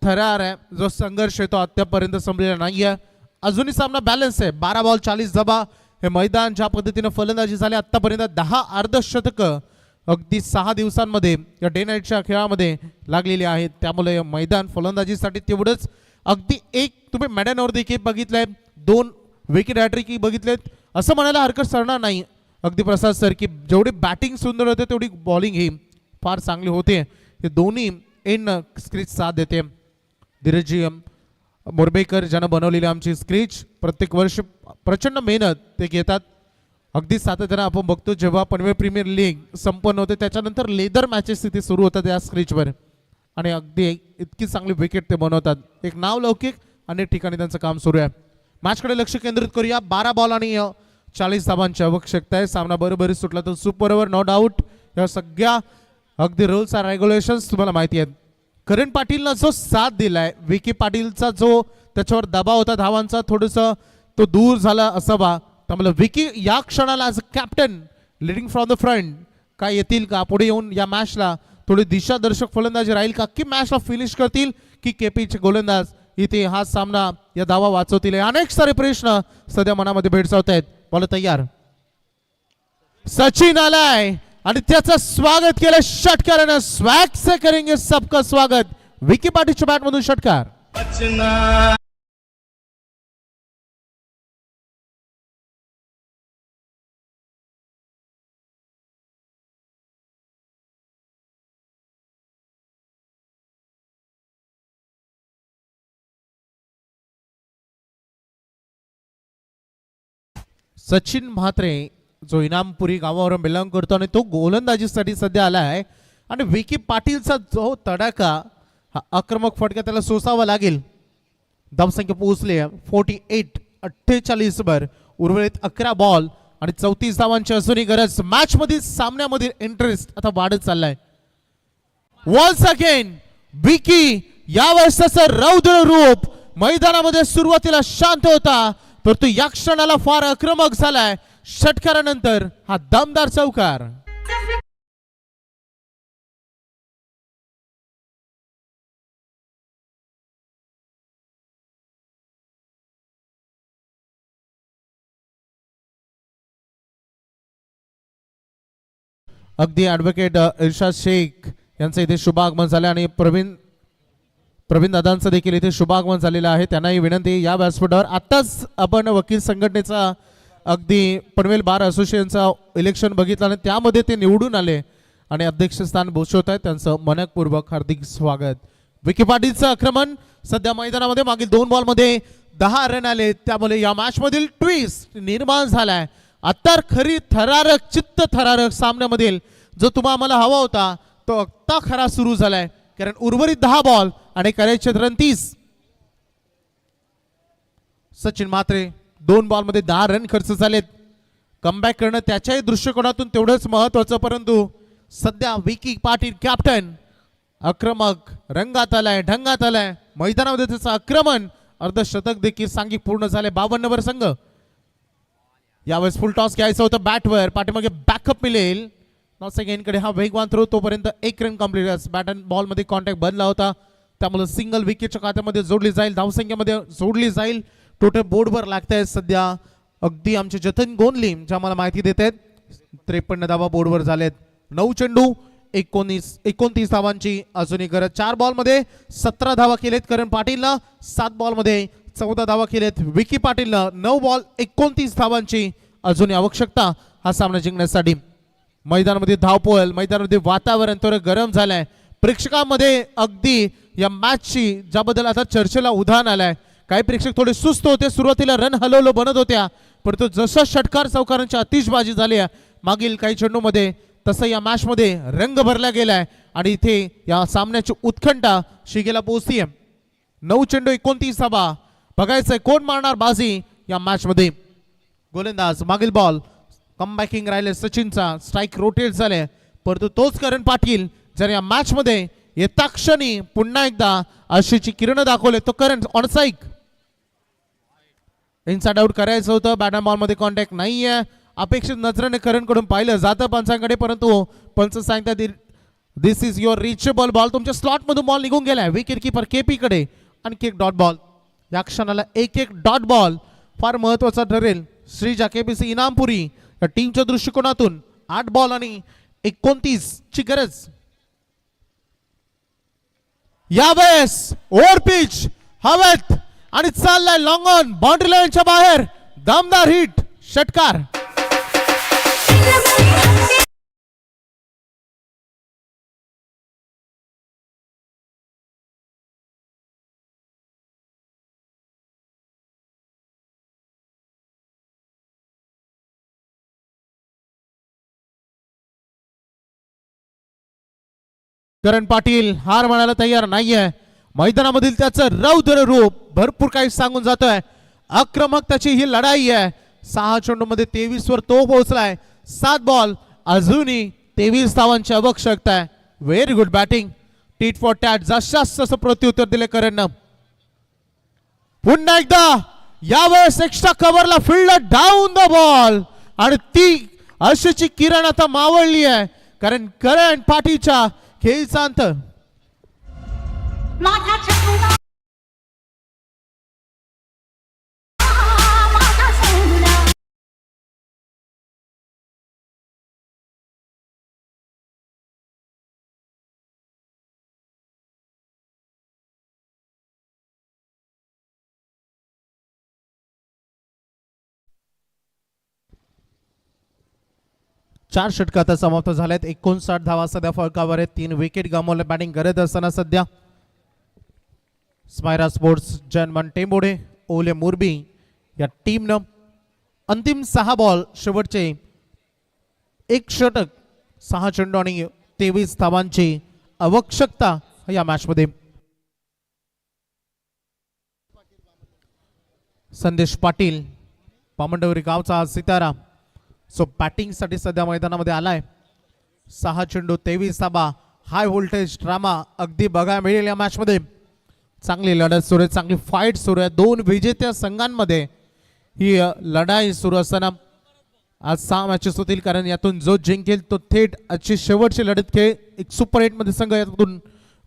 Speaker 7: थरार आहे, जो संघर्ष आहे, तो आतापर्यंत संपलेला नाहीये. अजूनही सामना बॅलन्स आहे. 12 बॉल 40 धावा. हे मैदान ज्या पद्धतीने फलंदाजी झाली आतापर्यंत 10 अर्धशतक अगदी 6 दिवसांमध्ये या डे नाईटच्या खेळामध्ये लागलेली आहेत. त्यामुळे मैदान फलंदाजीसाठी तेवढंच अगदी एक तुम्ही मॅडॅनवर देखील बघितलंय, 2 विकेट हॅट्रिक बघितलेत, असं म्हणायला हरकत सरणार नाही. अगदी प्रसाद सर की जेवढी बॅटिंग सुंदर होते तेवढी बॉलिंग ही फार चांगली होते. हे दोन्ही इन स्क्रीच साथ देते. धीरजी मोरबेकर ज्यानं बनवलेली आमची स्क्रीच प्रत्येक वर्ष प्रचंड मेहनत ते घेतात. अगदी सातत्यानं आपण बघतो जेव्हा पनवेल प्रीमियर लीग संपन्न होते त्याच्यानंतर लेदर मॅचेस तिथे सुरू होतात या स्क्रीचवर आणि अगदी इतकी चांगली विकेट ते बनवतात. एक नावलौकिक अनेक ठिकाणी त्यांचं काम सुरू आहे. मॅचकडे लक्ष केंद्रित करूया. 12 बॉल आणि 40 धावांची आवश्यकता आहे. सामना बरोबरी सुटला तर सुपर ओव्हर नो डाऊट. या सगळ्या अगदी रूल्स आणि रेग्युलेशन्स तुम्हाला माहिती आहेत. करण पाटीलनं जो साथ दिलाय, विकी पाटीलचा जो त्याच्यावर दबाव होता धावांचा थोडंसं तो दूर झाला असावा. त्यामुळे विकी या क्षणाला as a captain leading from the front काय येतील का, पुढे येऊन या मॅचला थोडी दिशादर्शक फलंदाजी राहील का, की मॅचला फिनिश करतील, की केपीचे गोलंदाज इथे हा सामना या धावा वाचवतील. अनेक सारे प्रश्न सध्या मनामध्ये भेडसावत आहेत. बॉल तयार. सचिन आलाय आणि त्याचं स्वागत केलं षटकारानं. स्वॅग से करेंगे सबका स्वागत. विकी पाटीलच्या बॅटमधून षटकार. सचिन म्हात्रे जो इनामपुरी गावावरून बिलॉंग करतो आणि तो गोलंदाजीसाठी सध्या आला आहे आणि विकी पाटीलचा जो तडाखा हा आक्रमक फटका त्याला सोसावा लागेल. धावसंख्या पोहोचली 48 वर. उर्वरित 11 बॉल आणि 34 धावांची अजूनही गरज. मॅच मधील सामन्यामधील इंटरेस्ट आता वाढत चाललाय. वॉन्स अगेन विकी यावेळेस त्याचं रौद्र रूप. मैदानामध्ये सुरुवातीला शांत होता परंतु या क्षणाला फार आक्रमक झालाय. षटकारानंतर हा दमदार चौकार. अगदी ॲडव्होकेट इर्शाद शेख यांचं इथे शुभागमन झालं आणि प्रवीण दादांचं देखील इथे शुभागमन झालेलं आहे. त्यांनाही विनंती या व्यासपीठावर. आत्ताच आपण वकील संघटनेचा अगदी पनवेल बार असोसिएशनचा इलेक्शन बघितलं आणि त्यामध्ये ते निवडून आले आणि अध्यक्षस्थान भूषवत आहेत. त्यांचं मनपूर्वक हार्दिक स्वागत. विकी पाटीलचं आक्रमण सध्या मैदानामध्ये मागील 2 बॉलमध्ये 10 रन आले. त्यामुळे या मॅच मधील ट्विस्ट निर्माण झालाय. आता खरी थरारक चित्त थरारक सामन्यामधील जो तुम्हाला हवा होता तो आत्ता खरा सुरू झालाय. कारण उर्वरित 10 बॉल आणि करायचे रन 30. सचिन म्हात्रे 2 बॉलमध्ये 10 रन खर्च झालेत. कमबॅक करणं त्याच्याही दृष्टिकोनातून तेवढंच महत्वाचं. परंतु सध्या विकी पाटील कॅप्टन आक्रमक रंगात आलाय ढंगात आलाय. मैदानामध्ये त्याचं आक्रमण अर्धशतक देखील सांघिक पूर्ण झाले. 52 वर संघ. यावेळेस फुल टॉस घ्यायचं होतं बॅटवर. पाठीमागे बॅकअप मिळेल. कडे हा वेगवान थ्रो. तोपर्यंत 1 run complete. Bat and ball मध्ये कॉन्टॅक्ट बनला होता त्यामुळे सिंगल विकेटच्या खात्यामध्ये जोडली जाईल. धावसंख्येमध्ये जोडली जाईल. टोटल बोर्डवर लागतायत सध्या अगदी आमचे जतन गोंदली जे आम्हाला माहिती देत आहेत. 53 धावा बोर्डवर झालेत. 9 चेंडू 29 धावांची अजूनही गरज. 4 बॉलमध्ये 17 धावा केलेत करण पाटीलनं. 7 बॉलमध्ये 14 धावा केलेत विकी पाटीलनं. 9 बॉल 29 धावांची अजूनही आवश्यकता हा सामना जिंकण्यासाठी. मैदानामध्ये धावपळ मैदानामध्ये वातावरण थोडं गरम झालंय. प्रेक्षकांमध्ये अगदी या मॅचची ज्याबद्दल आता चर्चेला उधाण आलाय. काही प्रेक्षक थोडे सुस्त होते. सुरुवातीला रन हलवलं बनत होत्या परंतु जसं षटकार चौकारांची आतिषबाजी झाली मागील काही चेंडूमध्ये तसं या मॅच मध्ये रंग भरला गेलाय आणि इथे या सामन्याची उत्कंठा शिगेला पोहोचतीये. 9 चेंडू 29 धावा. बघायचंय कोण मारणार बाजी या मॅच मध्ये. गोलंदाज मागील बॉल कमबॅकिंग राहिले सचिनचा. स्ट्राईक रोटेट झाले परंतु तोच करण पाटील जर या मॅच मध्ये येता क्षणी पुन्हा एकदा आशेची किरण दाखवले तो करण ऑन स्ट्राईक. इनसाइड आउट करायचं होतं. बॅट अँड बॉल मध्ये कॉन्टॅक्ट नाहीये. अपेक्षित नजरेने करण कडून पाहिलं जातं पंचांकडे परंतु पंच सांगतात दिस इज युअर रिचेबल बॉल. तुमच्या स्लॉट मधून बॉल निघून गेलाय. विकेट किपर केपी कडे आणखी एक डॉट बॉल. या क्षणाला एक डॉट बॉल फार महत्वाचा ठरेल. श्रीजा केपीसी इनामपुरी या टीमच्या दृष्टिकोनातून 8 बॉल आणि 29 ची गरज. यावेळेस ओव्हर पिच हवेत आणि चाललाय लॉंग ऑन बाउंड्री लाईनच्या बाहेर. दमदार हिट षटकार. करण पाटील हार मानायला तयार नाहीये. मैदानामधील त्याचं रौद्र रूप भरपूर काही सांगून जातोय. आक्रमक त्याची ही लढाई आहे. 6 चेंडू मध्ये 23 वर तो पोहोचलाय. 7 बॉल अजूनही 23 धावांची आवश्यकता आहे. Very good batting. Tit for tat जसं प्रत्युत्तर दिले करणनं. पुन्हा एकदा यावेळेस एक्स्ट्रा कव्हरला फील्ड डाऊन द बॉल आणि ती आशेची किरण आता मावळली आहे कारण करण पाटीलच्या खेळीचा अंत. चार षटक आता समाप्त झालेत. 59 धावा सध्या फलकावर आहेत. 3 विकेट गमावले बॅटिंग करत असताना सध्या स्मायरा स्पोर्ट्स जनमन टेंबोडे ओले मुरबी या टीमनं अंतिम 6 बॉल शेवटचे 1 षटक 6 चेंडू आणि 23 धावांची आवश्यकता या मॅच मध्ये. संदेश पाटील पामंडवरी गावचा हा सितारा सो बॅटिंगसाठी सध्या मैदानामध्ये आलाय. 6 चेंडू 23 धावा. हाय व्होल्टेज ड्रामा अगदी बघायला मिळेल या मॅच मध्ये. चांगली लढत सुरू आहे, चांगली फाईट सुरू आहे. दोन विजेत्या संघांमध्ये ही लढाई सुरू असताना आज 6 मॅचेस होतील, कारण यातून जो जिंकेल तो थेट आजची शेवटची लढत खेळ एक सुपर 8 मध्ये संघ यातून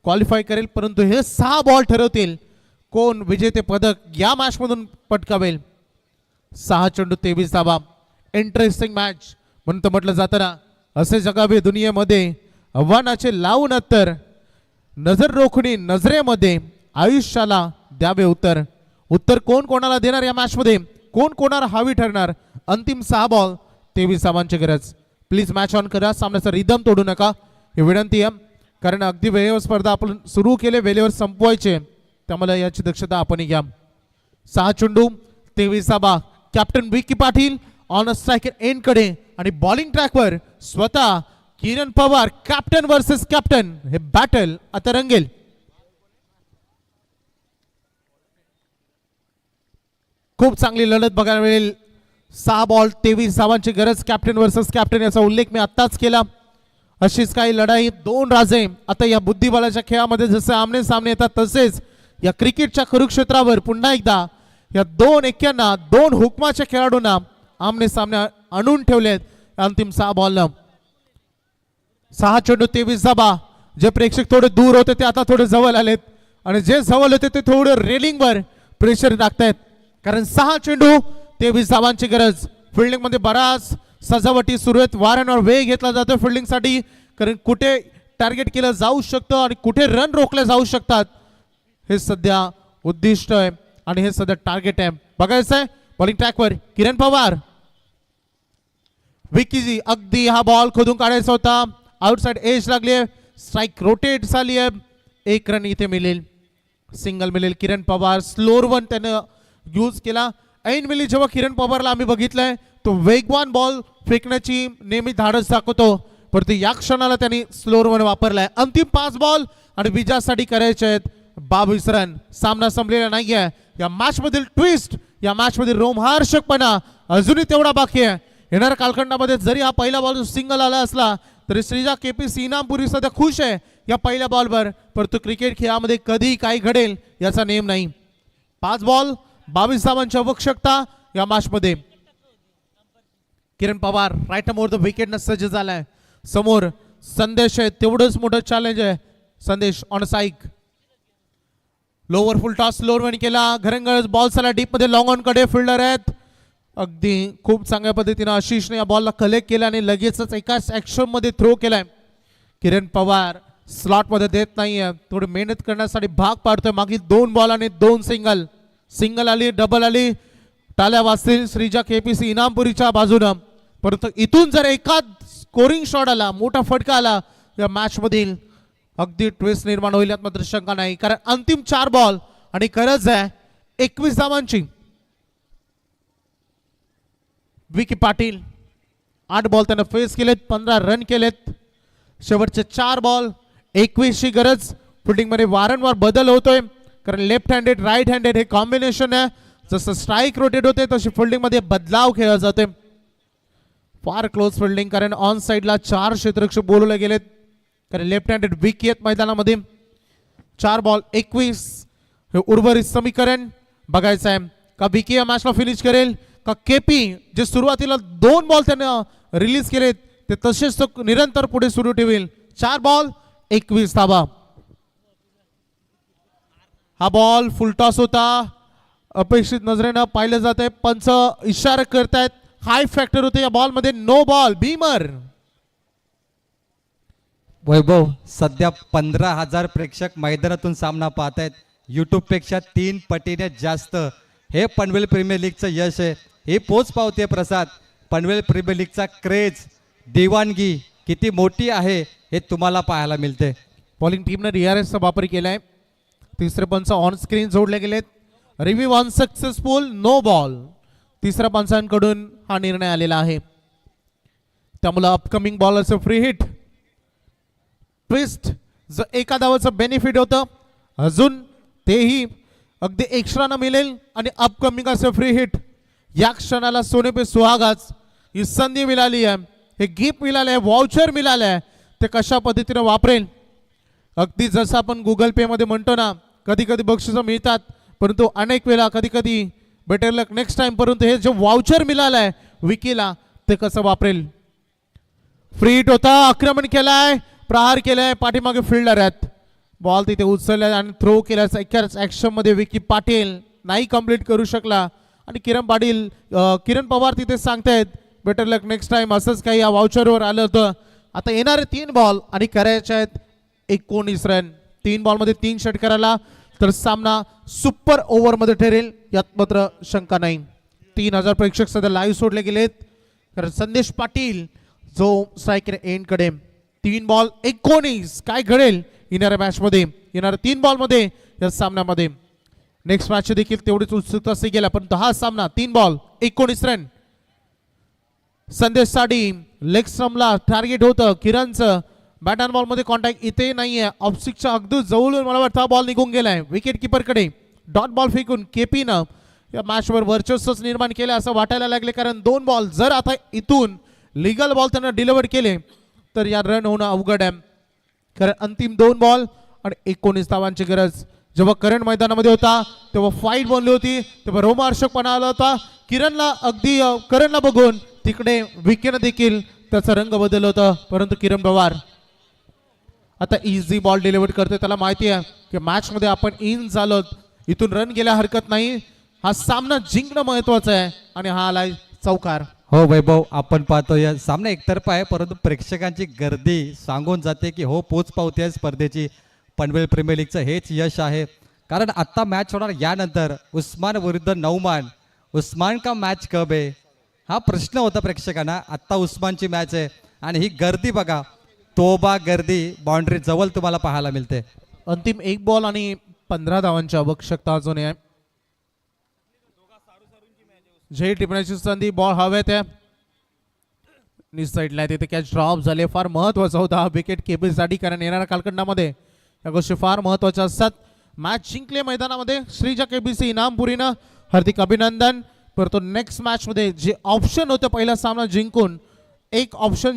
Speaker 7: क्वालिफाय करेल. परंतु हे 6 बॉल ठरवतील कोण विजेते पदक या मॅच मधून पटकावेल. 6 चेंडू 23 धावा. इंटरेस्टिंग मॅच म्हणून म्हटलं जातं ना, असे जगावे दुनियेमध्ये आव्हानाचे लावून तर नजर रोखणी नजरेमध्ये आयुष्याला द्यावे उत्तर. उत्तर कोण कोणाला देणार या मॅच मध्ये, कोण कोणाला हवी ठरणार. अंतिम 6 बॉल 23 धावांची गरज. प्लीज मॅच ऑन करा, सामन्याचा रिदम तोडू नका ही विनंती आहे, कारण अगदी वेळेवर स्पर्धा आपण सुरू केले, वेळेवर संपवायचे, त्यामुळे याची दक्षता आपण घ्या. 6 चेंडू 23 धावा. Captain Vicky Patil on a striker end कडे आणि बॉलिंग ट्रॅकवर स्वतः किरण पवार. कॅप्टन वर्सेस कॅप्टन हे बॅटल आता रंगेल. खूप चांगली लढत बघायला मिळेल. 6 बॉल 23 धावांची गरज. कॅप्टन वर्सेस कॅप्टन याचा उल्लेख मी आत्ताच केला. अशीच काही लढाई, दोन राजे आता या बुद्धिबळाच्या खेळामध्ये जसे आमने सामने येतात, तसेच या क्रिकेटच्या कुरुक्षेत्रावर पुन्हा एकदा या दोन एक्क्यांना, दोन हुकमाच्या खेळाडूंना आमने सामने आणून ठेवलेत अंतिम 6 बॉलनं. 6 चेंडू 23 धावा. जे प्रेक्षक थोडे दूर होते ते आता थोडे जवळ आलेत, आणि जे जवळ होते ते थोडे रेलिंगवर प्रेशर टाकतायत, कारण 6 चेंडू 23 धावांची गरज. फिल्डिंग मध्ये बराच सजावटी सुरू आहेत. वारंवार वेग घेतला जातो फिल्डिंगसाठी, कारण कुठे टार्गेट केलं जाऊ शकतं आणि कुठे रन रोखले जाऊ शकतात, हे सध्या उद्दिष्ट आहे आणि हे सध्या टार्गेट आहे. बघायचं आहे बॉलिंग ट्रॅकवर किरण पवार. विकीजी अगदी हा बॉल खोदून काढायचा होता. आउटसाइड एज लागली आहे, स्ट्राइक रोटेट झाली आहे. 1 रन इथे मिळेल, सिंगल मिळेल. किरण पवार स्लोअर वन त्यानं यूज केला. ऐन वेळी जेव्हा किरण पवारला आम्ही बघितलंय तो वेगवान बॉल फेकण्याची नेहमी धाडस दाखवतो, परंतु या क्षणाला त्यांनी स्लोअर वन वापरलाय. अंतिम 5 बॉल आणि विजयासाठी करायचे आहेत 22 रन. सामना संपलेला नाहीये. या मॅच मधील ट्विस्ट, या मॅच मधील रोमहर्षकपणा अजूनही तेवढा बाकी आहे. येणाऱ्या कालखंडामध्ये जरी हा पहिला बॉल सिंगल आला असला तरी श्रीजा केपीसी इनामपुरी सध्या खुश आहे या पहिल्या बॉलवर, परंतु क्रिकेट खेळामध्ये कधी काय घडेल याचा नेम नाही. 5 बॉल 22 धावांची आवश्यकता या मॅच मध्ये. Kiran Pawar right more the wicket न सज्ज झालाय. समोर संदेश आहे, तेवढंच मोठं चॅलेंज आहे. संदेश ऑन साईक. Lower full toss lower one केला. घरंगळ बॉल चला डीप मध्ये लॉंग ऑन कडे फिल्डर आहेत. अगदी खूप चांगल्या पद्धतीने आशिषने या बॉलला कलेक्ट केला आणि लगेचच एकाच ऍक्शन मध्ये थ्रो केलाय. किरण पवार स्लॉट मध्ये देत नाहीये, थोडी मेहनत करण्यासाठी भाग पाडतोय. मागील 2 बॉल आणि 2 सिंगल. सिंगल आली, डबल आली, टाळ्या वाजतील श्रीजा केपीसी इनामपुरीच्या बाजूनं. परंतु इथून जर एखाद स्कोरिंग शॉट आला, मोठा फटका आला या मॅच मधील, अगदी ट्विस्ट निर्माण होईल यात मात्र शंका नाही, कारण अंतिम 4 बॉल आणि गरज आहे 21 धावांची. विकी पाटील 8 बॉल त्यानं फेस केलेत, 15 रन केलेत. शेवटचे 4 बॉल 21 ची गरज. फिल्डिंग मध्ये वारंवार बदल होतोय, कारण लेफ्ट हँडेड राईट हँडेड हे कॉम्बिनेशन आहे. जसं स्ट्राईक रोटेट होते तशी फिल्डिंग मध्ये बदलाव केला जातोय. फार क्लोज फिल्डिंग, कारण ऑन साइडला 4 क्षेत्ररक्षक बोलवले गेलेत, कारण लेफ्ट हँडेड विकी आहेत मैदानामध्ये. 4 बॉल 21 हे उर्वरित समीकरण बघायचं आहे. का विकी या मॅचला फिनिश करेल का केपी, जे सुरुवातीला 2 बॉल त्यानं रिलीज केलेत ते तसेच तो निरंतर पुढे सुरू ठेवेल. 4 बॉल 21 धावा. हा बॉल फुल टॉस होता, अपेक्षित नजरेनं पाहिलं जात आहे. पंच इशारा करतायत, हाय फॅक्टर होते या बॉल मध्ये. No ball Beamer.
Speaker 2: वैभव, सध्या 15,000 प्रेक्षक मैदानातून सामना पाहत आहेत. यूट्यूब पेक्षा 3 पटीने जास्त. हे पनवेल प्रीमियर लीगचं यश आहे. हे पोच पावते प्रसाद. पनवेल प्रीमियर लीगचा क्रेज, दिवाणगी किती मोठी आहे हे तुम्हाला पाहायला मिळते.
Speaker 1: बॉलिंग टीमने DRSचा वापर केलाय. तिसरे पंच ऑन स्क्रीन जोडले गेलेत. Review on successful, no ball. तिसऱ्या पंचांकडून हा निर्णय आलेला आहे, त्यामुळे अपकमिंग बॉलरचं फ्री हिट. ट्विस्ट, एका धावाचं बेनिफिट होतं, अजून तेही
Speaker 7: अगदी एक्स्ट्रा न मिळेल आणि अपकमिंग असं फ्री हिट. या क्षणाला सोने पे सुहागाच ही संधी मिळाली आहे, हे गिफ्ट मिळाले आहे, वाउचर मिळाले आहे, ते कशा पद्धतीने वापरेल. अगदी जसं आपण गुगल पे मध्ये म्हणतो ना, कधी कधी बक्षिसं मिळतात परंतु अनेक वेळा कधी कधी बेटर लक नेक्स्ट टाइम, परंतु हे जे वाउचर मिळालं आहे विकीला ते कसं वापरेल. फ्री हिट होता, आक्रमण केलाय, प्रहार केलाय, पाठीमागे फिल्डर आहेत, बॉल तिथे उचलला आणि थ्रो केला. एकाच ऍक्शन मध्ये विकी पाटील नाही कंप्लीट करू शकला आणि किरण पवार तिथे सांगतायत बेटर लक नेक्स्ट टाइम. असंच काही या वाउचरवर आलं होतं. आता येणारे 3 बॉल आणि करायचे आहेत 19 रन. 3 बॉलमध्ये 3 षटकाराला तर सामना सुपर ओव्हरमध्ये ठरेल यात मात्र शंका नाही. 3000 प्रेक्षक सध्या लाईव्ह सोडले गेलेत, कारण संदेश पाटील जो स्ट्रायकर एंड कडे. 3 बॉल 19 काय घडेल येणाऱ्या मॅच मध्ये, येणाऱ्या 3 बॉल मध्ये या सामन्यामध्ये. नेक्स्ट मॅच देखील तेवढीच उत्सुकता असे गेला, परंतु हा सामना 3 बॉल 19 रन. संदेश साठी लेग स्टंपला टार्गेट होतं किरणचं. बॅट अँड बॉल मध्ये कॉन्टॅक्ट इथे नाहीये, ऑफस्टिकच्या अगदी जवळून मला वाटतं हा बॉल निघून गेलाय विकेट किपर कडे. डॉट बॉल फेकून केपीनं या मॅचवर वर्चस्व निर्माण केलं असं वाटायला लागले, कारण 2 बॉल जर आता इथून लिगल बॉल त्यांना डिलिव्हर केले तर या रन होणं अवघड आहे. कारण अंतिम 2 बॉल आणि 19 धावांची गरज. जेव्हा करण मैदानामध्ये होता तेव्हा फाईट बनली होती, तेव्हा रोमहर्षकपणा आला होता. करणला बघून तिकडे विकेनं देखील त्याचा रंग बदलला होता, परंतु किरण पवार आता इझी बॉल डिलिव्हर करते. त्याला माहिती आहे की मॅच मध्ये आपण इन झालो, इथून रन गेल्या हरकत नाही, हा सामना जिंकणं महत्वाचं आहे आणि हा आलाय चौकार.
Speaker 2: हो वैभव, आपण पाहतो या सामना एकतर्फा आहे, परंतु प्रेक्षकांची गर्दी सांगून जाते की हो पोच पावती आहे स्पर्धेची. पनवेल प्रीमियर लीगचं हेच यश आहे, कारण आत्ता मॅच होणार यानंतर उस्मान विरुद्ध नौमान. उस्मान का मॅच कब आहे हा प्रश्न होता प्रेक्षकांना. आत्ता उस्मानची मॅच आहे आणि ही गर्दी बघा, तोबा गर्दी बाउंड्री जवळ तुम्हाला पाहायला मिळते.
Speaker 7: अंतिम 1 बॉल आणि 15 धावांची आवश्यकता अजून आहे. जे टिपण्याची संधी, बॉल हवेत आहे, निस साईडला तिथे कॅच ड्रॉप झाले. फार महत्वाचा होता हा विकेट केपीसाठी, कारण येणाऱ्या कालखंडामध्ये या गोष्टी फार महत्वाच्या असतात. मॅच जिंकले मैदानामध्ये श्रीजा केबीसी इनामपुरीनं, हार्दिक अभिनंदन. परंतु नेक्स्ट मॅच मध्ये जे ऑप्शन होते पहिला सामना जिंकून, एक ऑप्शन